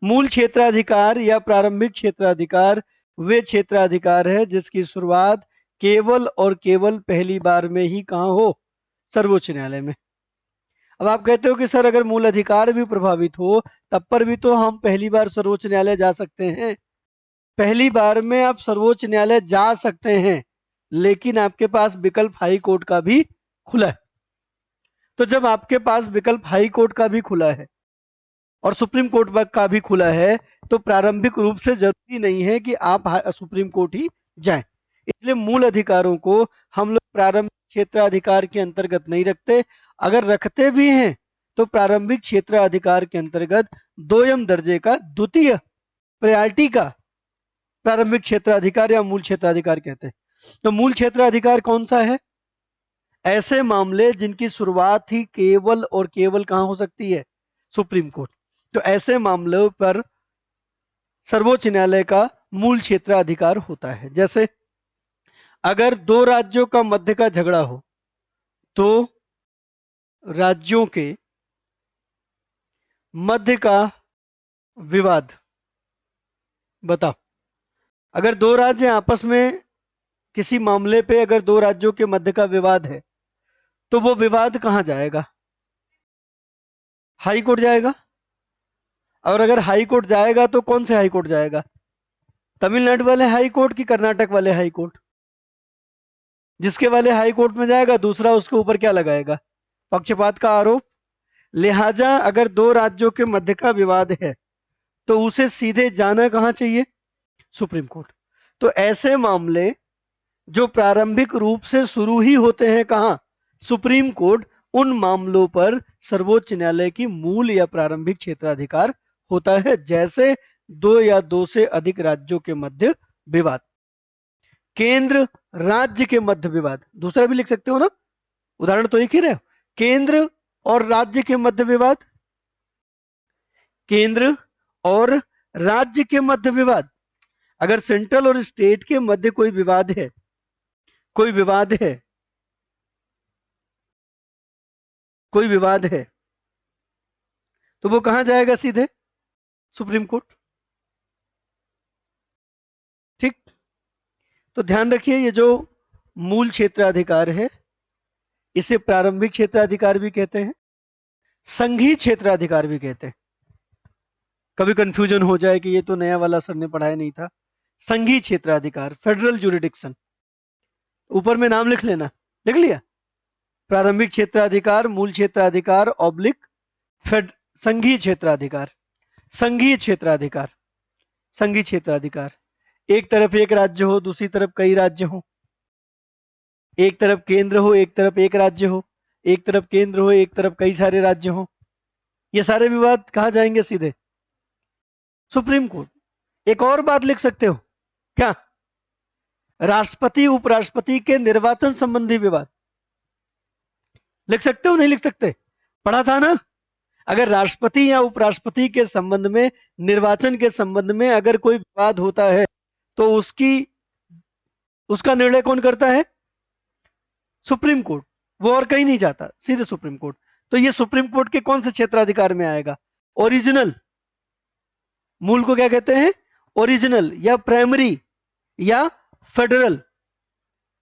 [SPEAKER 1] मूल क्षेत्राधिकार या प्रारंभिक क्षेत्राधिकार वे क्षेत्राधिकार है जिसकी शुरुआत केवल और केवल पहली बार में ही कहां हो? सर्वोच्च न्यायालय में। अब आप कहते हो कि सर अगर मूल अधिकार भी प्रभावित हो तब पर भी तो हम पहली बार सर्वोच्च न्यायालय जा सकते हैं। पहली बार में आप सर्वोच्च न्यायालय जा सकते हैं, लेकिन आपके पास विकल्प हाई कोर्ट का भी खुला है। तो जब आपके पास विकल्प हाई कोर्ट का भी खुला है और सुप्रीम कोर्ट का भी खुला है, तो प्रारंभिक रूप से जरूरी नहीं है कि आप सुप्रीम कोर्ट ही जाएं। इसलिए मूल अधिकारों को हम लोग प्रारंभिक क्षेत्राधिकार के अंतर्गत नहीं रखते। अगर रखते भी हैं तो प्रारंभिक क्षेत्राधिकार के अंतर्गत दोयम दर्जे का, द्वितीय प्रायोरिटी का प्रारंभिक क्षेत्राधिकार या मूल क्षेत्राधिकार कहते हैं। तो मूल क्षेत्राधिकार कौन सा है? ऐसे मामले जिनकी शुरुआत ही केवल और केवल कहां हो सकती है? Supreme court. तो ऐसे मामलों पर सर्वोच्च न्यायालय का मूल क्षेत्राधिकार होता है। जैसे अगर दो राज्यों का मध्य का झगड़ा हो तो राज्यों के मध्य का विवाद, बताओ, अगर दो राज्य आपस में किसी मामले पे अगर दो राज्यों के मध्य का विवाद है तो वो विवाद कहां जाएगा? हाई कोर्ट जाएगा। और अगर हाई कोर्ट जाएगा तो कौन से हाई कोर्ट जाएगा? तमिलनाडु वाले हाई कोर्ट की कर्नाटक वाले हाई कोर्ट? जिसके वाले हाई कोर्ट में जाएगा दूसरा उसके ऊपर क्या लगाएगा? पक्षपात का आरोप। लिहाजा अगर दो राज्यों के मध्य का विवाद है तो उसे सीधे जाना कहां चाहिए? Supreme court. तो ऐसे मामले जो प्रारंभिक रूप से शुरू ही होते हैं कहां? Supreme court. उन मामलों पर सर्वोच्च न्यायालय की मूल या प्रारंभिक क्षेत्राधिकार होता है। जैसे दो या दो से अधिक राज्यों के मध्य विवाद, केंद्र राज्य के मध्य विवाद, दूसरा भी लिख सकते हो ना, उदाहरण तो एक ही रहे। केंद्र और राज्य के मध्य विवाद, केंद्र और राज्य के मध्य विवाद। अगर सेंट्रल और स्टेट के मध्य कोई विवाद है, कोई विवाद है, कोई विवाद है, तो वो कहां जाएगा? सीधे सुप्रीम कोर्ट। ठीक। तो ध्यान रखिए, ये जो मूल क्षेत्राधिकार है इसे प्रारंभिक क्षेत्राधिकार भी कहते हैं, संघीय क्षेत्राधिकार भी कहते हैं। कभी कंफ्यूजन हो जाए कि ये तो नया वाला सर ने पढ़ाया नहीं था। संघीय क्षेत्राधिकार, फेडरल ज्यूरिडिक्शन, ऊपर में नाम लिख लेना, लिख लिया? प्रारंभिक क्षेत्राधिकार, मूल क्षेत्राधिकार ऑब्लिक फेड, संघीय क्षेत्राधिकार। संघीय क्षेत्राधिकार, संघीय क्षेत्राधिकार, एक तरफ एक राज्य हो, दूसरी तरफ कई राज्य हो, एक तरफ केंद्र हो, एक तरफ एक राज्य हो, एक तरफ केंद्र हो, एक तरफ कई सारे राज्य हो, ये सारे विवाद कहाँ जाएंगे? सीधे सुप्रीम कोर्ट। एक और बात लिख सकते हो, क्या? राष्ट्रपति उपराष्ट्रपति के निर्वाचन संबंधी विवाद लिख सकते हो, नहीं लिख सकते? पढ़ा था ना? अगर राष्ट्रपति या उपराष्ट्रपति के संबंध में, निर्वाचन के संबंध में अगर कोई विवाद होता है तो उसका निर्णय कौन करता है? Supreme court. वो और कहीं नहीं जाता, सीधे सुप्रीम कोर्ट। तो ये सुप्रीम कोर्ट के कौन से क्षेत्राधिकार में आएगा? ओरिजिनल, मूल को क्या कहते हैं? ओरिजिनल या प्राइमरी या फेडरल।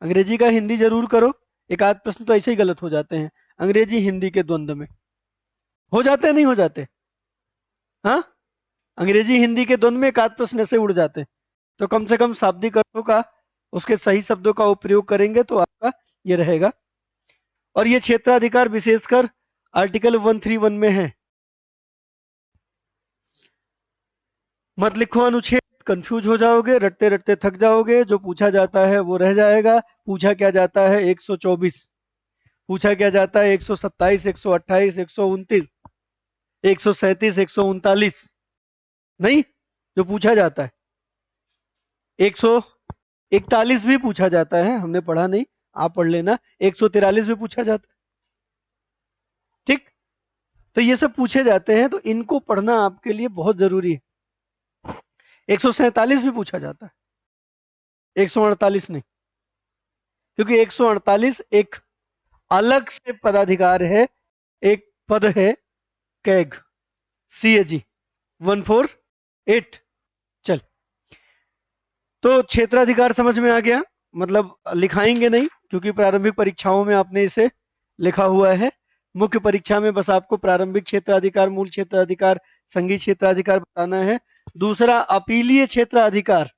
[SPEAKER 1] अंग्रेजी का हिंदी जरूर करो, एक आध प्रश्न तो ऐसे ही गलत हो जाते हैं अंग्रेजी हिंदी के द्वंद्व में। हो जाते हैं, नहीं हो जाते? हाँ, अंग्रेजी हिंदी के द्वंद्व में एक आध प्रश्न ऐसे उड़ जाते हैं। तो कम से कम शाब्दिक अर्थों का, उसके सही शब्दों का उपयोग करेंगे तो आपका ये रहेगा। और ये क्षेत्राधिकार विशेषकर आर्टिकल 131 में है। मत लिखो अनुच्छेद, कंफ्यूज हो जाओगे, रटते रटते थक जाओगे। जो पूछा जाता है वो रह जाएगा। पूछा क्या जाता है? 124, पूछा क्या जाता है? 127, 128, 129, 137, 139, नहीं, जो पूछा जाता है 141 भी पूछा जाता है, हमने पढ़ा नहीं, आप पढ़ लेना। 143 भी पूछा जाता है, ठीक? तो ये सब पूछे जाते हैं, तो इनको पढ़ना आपके लिए बहुत जरूरी है। 147 भी पूछा जाता है, 148 नहीं, क्योंकि 148 एक अलग से पदाधिकार है, एक पद है कैग, CAG 148। चल, तो क्षेत्राधिकार समझ में आ गया, मतलब लिखाएंगे नहीं क्योंकि प्रारंभिक परीक्षाओं में आपने इसे लिखा हुआ है। मुख्य परीक्षा में बस आपको प्रारंभिक क्षेत्राधिकार, मूल क्षेत्राधिकार, संघीय क्षेत्राधिकार बताना है। दूसरा अपीलीय क्षेत्राधिकार,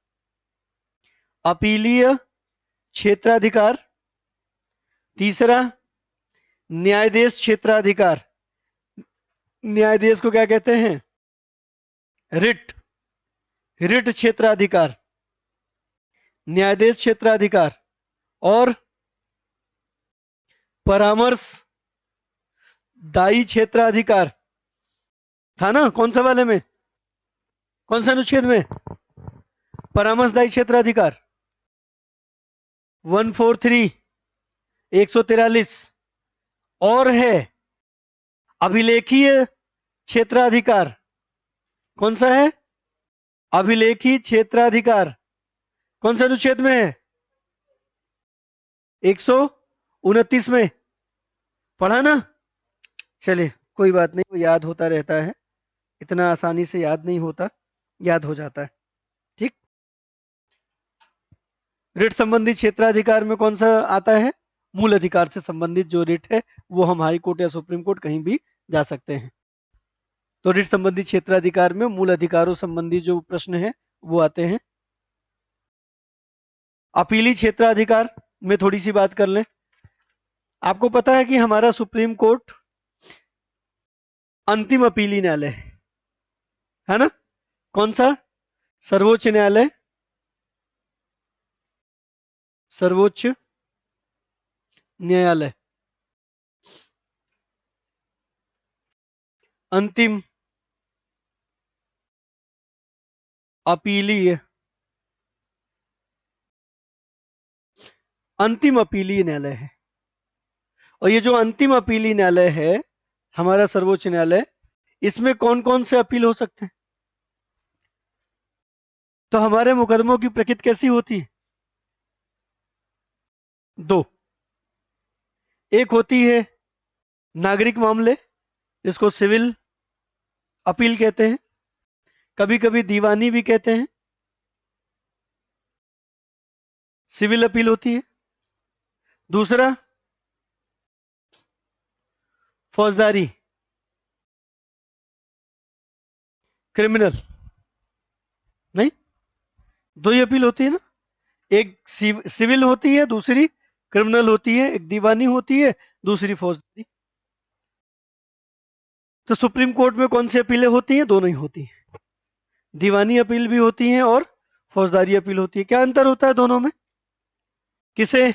[SPEAKER 1] अपीलीय क्षेत्राधिकार। तीसरा न्यायाधीश क्षेत्राधिकार, न्यायाधीश को क्या कहते हैं? रिट, रिट क्षेत्राधिकार, न्यायाधीश क्षेत्राधिकार। और परामर्श दायी क्षेत्राधिकार था ना? कौन सा वाले में, कौन सा अनुच्छेद में? परामर्शदायी क्षेत्राधिकार 143, 143। और है अभिलेखीय क्षेत्राधिकार, कौन सा है? अभिलेखीय क्षेत्राधिकार, कौन सा अनुच्छेद में है? 129 में। पढ़ा ना? चलिए कोई बात नहीं, वो याद होता रहता है, इतना आसानी से याद नहीं होता, याद हो जाता है, ठीक? रिट संबंधी क्षेत्राधिकार में कौन सा आता है? मूल अधिकार से संबंधित जो रिट है वो हम हाई कोर्ट या सुप्रीम कोर्ट कहीं भी जा सकते हैं। तो रिट संबंधी क्षेत्राधिकार में मूल अधिकारों संबंधी जो प्रश्न है वो आते हैं। अपीली क्षेत्राधिकार में थोड़ी सी बात कर लें। आपको पता है कि हमारा सुप्रीम कोर्ट अंतिम अपीली न्यायालय है ना? कौन सा? सर्वोच्च न्यायालय, सर्वोच्च न्यायालय अंतिम अपीलीय, अंतिम अपीलीय न्यायालय है। और ये जो अंतिम अपीलीय न्यायालय है हमारा सर्वोच्च न्यायालय, इसमें कौन कौन से अपील हो सकते हैं? तो हमारे मुकदमों की प्रकृति कैसी होती है? दो, एक होती है नागरिक मामले, जिसको सिविल अपील कहते हैं, कभी कभी दीवानी भी कहते हैं, सिविल अपील होती है। दूसरा फौजदारी, क्रिमिनल, नहीं, दो ही अपील होती है ना, एक सिविल होती है, दूसरी क्रिमिनल होती है, एक दीवानी होती है, दूसरी फौजदारी। तो सुप्रीम कोर्ट में कौन सी अपीलें होती हैं? दोनों ही होती हैं, दीवानी अपील भी होती हैं और फौजदारी अपील होती है। क्या अंतर होता है दोनों में? किसे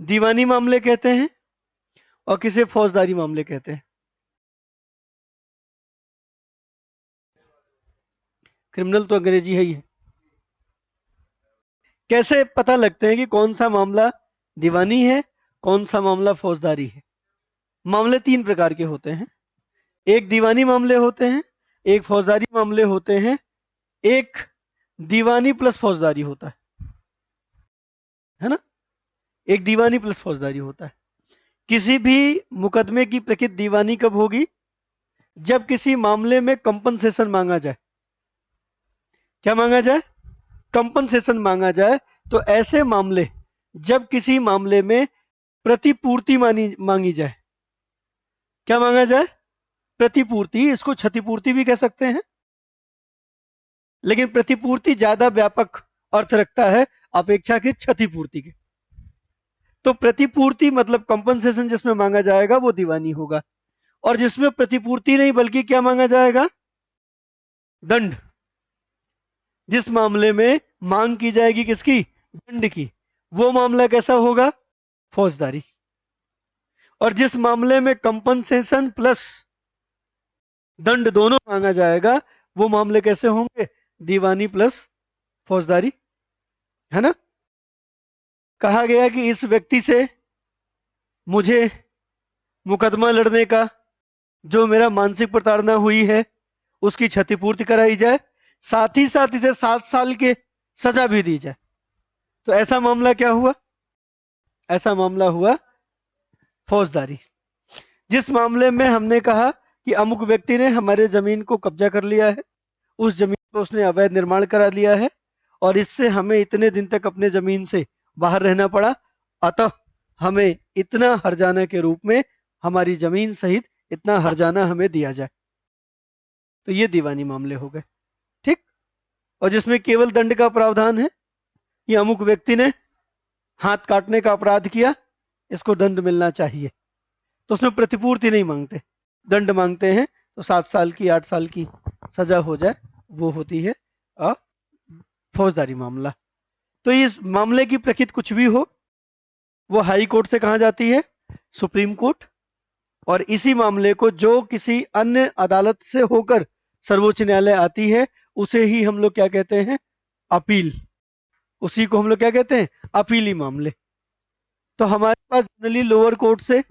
[SPEAKER 1] दीवानी मामले कहते हैं और किसे फौजदारी मामले कहते हैं? क्रिमिनल तो अंग्रेजी है ही है। कैसे पता लगते हैं कि कौन सा मामला दीवानी है, कौन सा मामला फौजदारी है? मामले तीन प्रकार के होते हैं, एक दीवानी मामले होते हैं, एक फौजदारी मामले होते हैं, एक दीवानी प्लस फौजदारी होता है ना, एक दीवानी प्लस फौजदारी होता है। किसी भी मुकदमे की प्रकृति दीवानी कब होगी? जब किसी मामले में कंपनसेशन मांगा जाए। क्या मांगा जाए? कंपनसेशन मांगा जाए। तो ऐसे मामले, जब किसी मामले में प्रतिपूर्ति मांगी जाए, क्या मांगा जाए? प्रतिपूर्ति। इसको क्षतिपूर्ति भी कह सकते हैं, लेकिन प्रतिपूर्ति ज्यादा व्यापक अर्थ रखता है अपेक्षाकृत क्षतिपूर्ति के। तो प्रतिपूर्ति मतलब कंपनसेशन जिसमें मांगा जाएगा वो दीवानी होगा, और जिसमें प्रतिपूर्ति नहीं बल्कि क्या मांगा जाएगा? दंड। जिस मामले में मांग की जाएगी किसकी? दंड की, वो मामला कैसा होगा? फौजदारी। और जिस मामले में कंपनसेशन प्लस दंड दोनों मांगा जाएगा वो मामले कैसे होंगे? दीवानी प्लस फौजदारी, है ना। कहा गया कि इस व्यक्ति से मुझे मुकदमा लड़ने का, जो मेरा मानसिक प्रताड़ना हुई है उसकी क्षतिपूर्ति कराई जाए, साथ ही साथ इसे 7 साल के सजा भी दी जाए। तो ऐसा मामला क्या हुआ? ऐसा मामला हुआ फौजदारी। जिस मामले में हमने कहा कि अमुक व्यक्ति ने हमारे जमीन को कब्जा कर लिया है, उस जमीन पर उसने अवैध निर्माण करा लिया है और इससे हमें इतने दिन तक अपने जमीन से बाहर रहना पड़ा, अतः हमें इतना हर्जाना के रूप में हमारी जमीन सहित इतना हर्जाना हमें दिया जाए। तो ये दीवानी मामले हो गए, ठीक। और जिसमें केवल दंड का प्रावधान है कि अमुक व्यक्ति ने हाथ काटने का अपराध किया, इसको दंड मिलना चाहिए, तो उसमें प्रतिपूर्ति नहीं मांगते, दंड मांगते हैं। तो 7 साल की 8 साल की सजा हो जाए, वो होती है फौजदारी मामला। तो इस मामले की प्रकृति कुछ भी हो, वो हाई कोर्ट से कहाँ जाती है? Supreme court. और इसी मामले को जो किसी अन्य अदालत से होकर सर्वोच्च न्यायालय आती है उसे ही हम लोग क्या कहते हैं? अपील। उसी को हम लोग क्या कहते हैं? अपीली मामले। तो हमारे पास जनरली लोअर कोर्ट से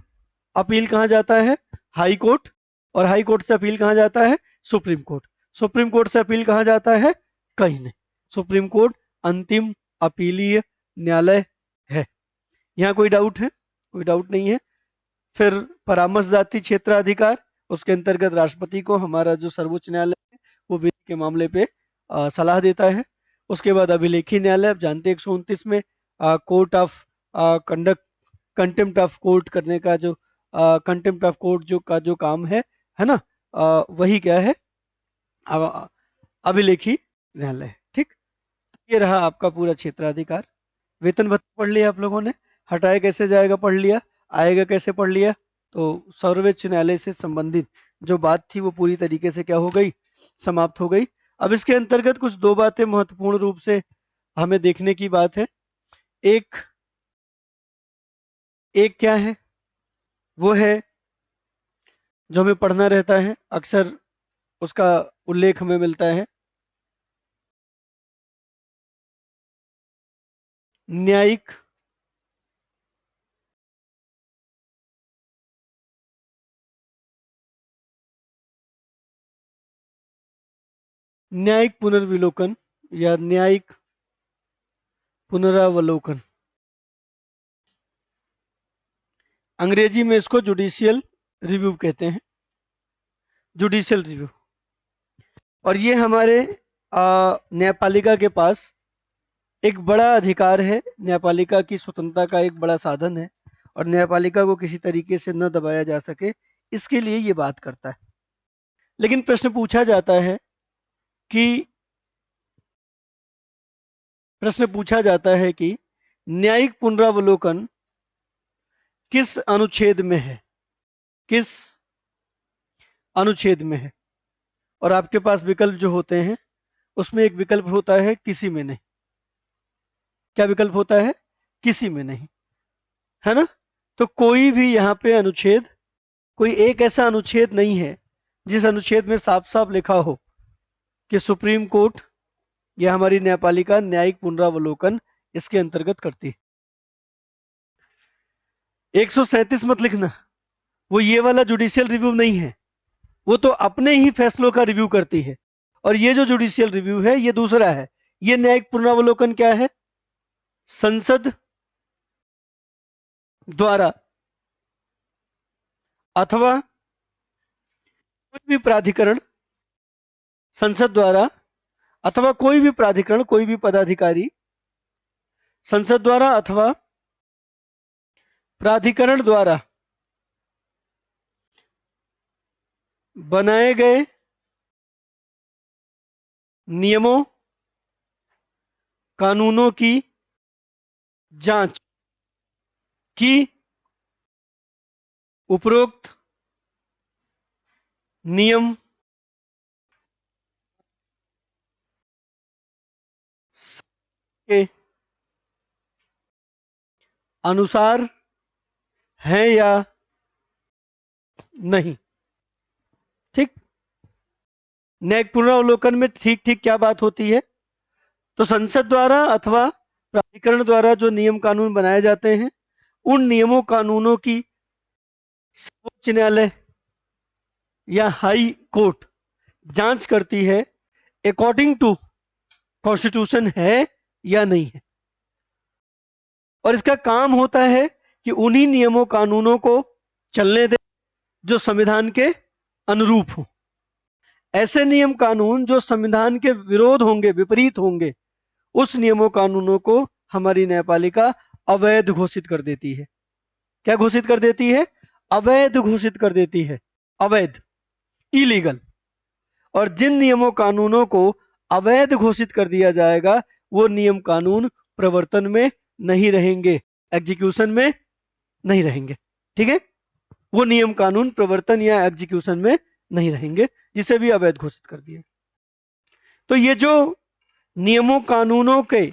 [SPEAKER 1] अपील कहाँ जाता है? High court. और हाई कोर्ट से अपील कहाँ जाता है? Supreme court. सुप्रीम कोर्ट से अपील कहाँ जाता है? कहीं नहीं। सुप्रीम कोर्ट अंतिम अपीलीय न्यायालय है। यहाँ कोई डाउट है? कोई डाउट नहीं है। फिर परामर्शदाती क्षेत्राधिकार, उसके अंतर्गत राष्ट्रपति को हमारा जो सर्वोच्च न्यायालय है वो विधि के मामले पे सलाह देता है। उसके बाद अभिलेखी न्यायालय, आप जानते हैं 129 में court of conduct, contempt of court करने का जो कंटेम्प्ट ऑफ कोर्ट जो काम है ना, वही क्या है? अभिलेखी न्यायालय, ठीक। ये रहा आपका पूरा क्षेत्राधिकार। वेतन भत्ता पढ़ लिया आप लोगों ने, हटाया कैसे जाएगा पढ़ लिया, आएगा कैसे पढ़ लिया। तो सर्वोच्च न्यायालय से संबंधित जो बात थी वो पूरी तरीके से क्या हो गई? समाप्त हो गई। अब इसके अंतर्गत कुछ दो बातें महत्वपूर्ण रूप से हमें देखने की बात है। एक एक क्या है? वो है जो हमें पढ़ना रहता है, अक्सर उसका उल्लेख हमें मिलता है, न्यायिक न्यायिक पुनर्विलोकन या न्यायिक पुनरावलोकन। अंग्रेजी में इसको जुडिशियल रिव्यू कहते हैं, जुडिशियल रिव्यू। और ये हमारे न्यायपालिका के पास एक बड़ा अधिकार है, न्यायपालिका की स्वतंत्रता का एक बड़ा साधन है, और न्यायपालिका को किसी तरीके से न दबाया जा सके इसके लिए ये बात करता है। लेकिन प्रश्न पूछा जाता है कि न्यायिक पुनरावलोकन किस अनुच्छेद में है, किस अनुच्छेद में है। और आपके पास विकल्प जो होते हैं उसमें एक विकल्प होता है किसी में नहीं। क्या विकल्प होता है? किसी में नहीं, है ना। तो कोई भी यहाँ पे अनुच्छेद, कोई एक ऐसा अनुच्छेद नहीं है जिस अनुच्छेद में साफ साफ लिखा हो कि सुप्रीम कोर्ट या हमारी न्यायपालिका न्यायिक पुनरावलोकन इसके अंतर्गत करती है। 137 मत लिखना, वो ये वाला जुडिशियल रिव्यू नहीं है, वो तो अपने ही फैसलों का रिव्यू करती है। और ये जो जुडिशियल रिव्यू है ये दूसरा है। ये न्यायिक पुनरावलोकन क्या है? संसद द्वारा अथवा कोई भी प्राधिकरण, संसद द्वारा अथवा कोई भी प्राधिकरण, कोई भी पदाधिकारी संसद द्वारा अथवा प्राधिकरण द्वारा बनाए गए नियमों कानूनों की जांच की उपरोक्त नियम के अनुसार है या नहीं। ठीक, न्यायिक पुनरावलोकन में ठीक ठीक क्या बात होती है? तो संसद द्वारा अथवा प्राधिकरण द्वारा जो नियम कानून बनाए जाते हैं उन नियमों कानूनों की सर्वोच्च न्यायालय या हाई कोर्ट जांच करती है अकॉर्डिंग टू कॉन्स्टिट्यूशन है या नहीं है। और इसका काम होता है कि उन्हीं नियमों कानूनों को चलने दे जो संविधान के अनुरूप हो। ऐसे नियम कानून जो संविधान के विरोध होंगे, विपरीत होंगे, उस नियमों कानूनों को हमारी न्यायपालिका अवैध घोषित कर देती है। क्या घोषित कर देती है? अवैध घोषित कर देती है, अवैध, इलीगल। और जिन नियमों कानूनों को अवैध घोषित कर दिया जाएगा वो नियम कानून प्रवर्तन में नहीं रहेंगे, एग्जीक्यूशन में नहीं रहेंगे। ठीक है, वो नियम कानून प्रवर्तन या एग्जीक्यूशन में नहीं रहेंगे, जिसे भी अवैध घोषित कर दिया। तो ये जो नियमों कानूनों के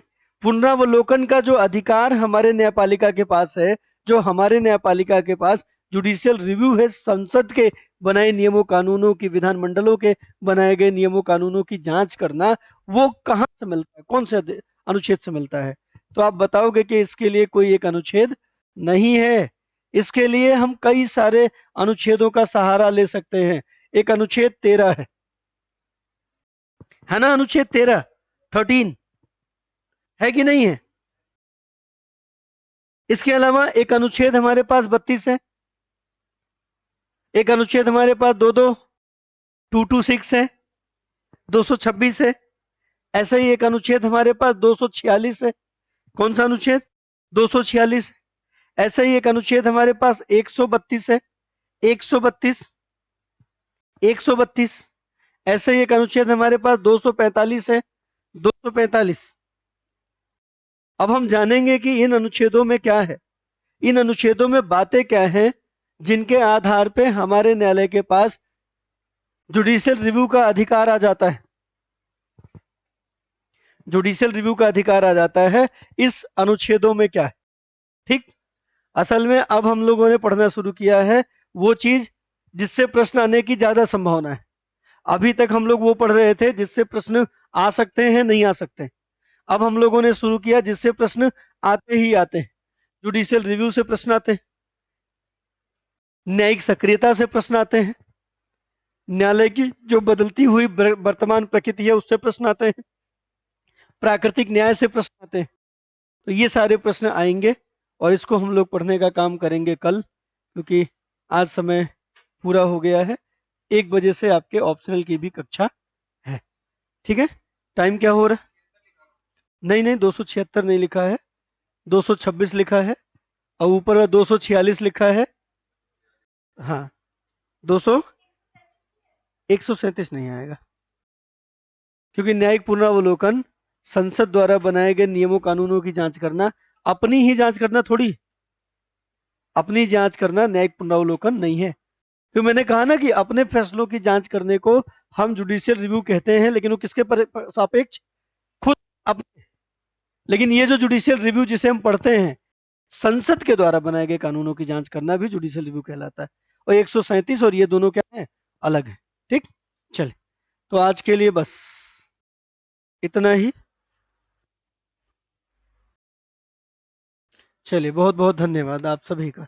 [SPEAKER 1] पुनरावलोकन का जो अधिकार हमारे न्यायपालिका के पास है, जो हमारे न्यायपालिका के पास जुडिशियल रिव्यू है संसद के बनाए नियमों कानूनों की, विधानमंडलों के बनाए गए नियमों कानूनों की जांच करना, वो कहां से मिलता है, कौन से अनुच्छेद से मिलता है? तो आप बताओगे कि इसके लिए कोई एक अनुच्छेद नहीं है। इसके लिए हम कई सारे अनुच्छेदों का सहारा ले सकते हैं। एक अनुच्छेद 13 है ना, अनुच्छेद 13 है कि नहीं है? इसके अलावा एक अनुच्छेद हमारे पास 32 है, एक अनुच्छेद हमारे पास 226 है, 226 है। ऐसा ही एक अनुच्छेद हमारे पास 246 है। कौन सा अनुच्छेद? 246। ऐसा ही एक अनुच्छेद हमारे पास 132 है, 132, 132। ऐसा ही एक अनुच्छेद हमारे पास 245 है, 245। अब हम जानेंगे कि इन अनुच्छेदों में क्या है, इन अनुच्छेदों में बातें क्या हैं जिनके आधार पे हमारे न्यायालय के पास जुडिशियल रिव्यू का अधिकार आ जाता है। जुडिशियल रिव्यू का अधिकार आ जाता है इस अनुच्छेदों में क्या है। ठीक, असल में अब हम लोगों ने पढ़ना शुरू किया है वो चीज जिससे प्रश्न आने की ज्यादा संभावना है। अभी तक हम लोग वो पढ़ रहे थे जिससे प्रश्न आ सकते हैं, नहीं आ सकते। अब हम लोगों ने शुरू किया जिससे प्रश्न आते ही आते हैं। जुडिशियल रिव्यू से प्रश्न आते हैं, न्यायिक सक्रियता से प्रश्न आते हैं, न्यायालय की जो बदलती हुई वर्तमान प्रकृति है उससे प्रश्न आते हैं, प्राकृतिक न्याय से प्रश्न आते हैं। तो ये सारे प्रश्न आएंगे और इसको हम लोग पढ़ने का काम करेंगे कल, क्योंकि आज समय पूरा हो गया है। 1 बजे से आपके ऑप्शनल की भी कक्षा है। ठीक है, टाइम क्या हो रहा है? नहीं नहीं, 276 नहीं लिखा है, 226 लिखा है और ऊपर 246 लिखा है। हाँ, 200 137 नहीं आएगा, क्योंकि न्यायिक पुनरावलोकन संसद द्वारा बनाए गए नियमों कानूनों की जांच करना, अपनी ही जांच करना थोड़ी, अपनी जांच करना न्यायिक पुनरावलोकन नहीं है। तो मैंने कहा ना कि अपने फैसलों की जांच करने को हम जुडिशियल रिव्यू कहते हैं, लेकिन वो किसके सापेक्ष, खुद अपने। लेकिन ये जो जुडिशियल रिव्यू जिसे हम पढ़ते हैं, संसद के द्वारा बनाए गए कानूनों की जांच करना भी जुडिशियल रिव्यू कहलाता है। और 137 और ये दोनों क्या है, अलग है। ठीक, चले, तो आज के लिए बस इतना ही। चलिए, बहुत बहुत धन्यवाद आप सभी का।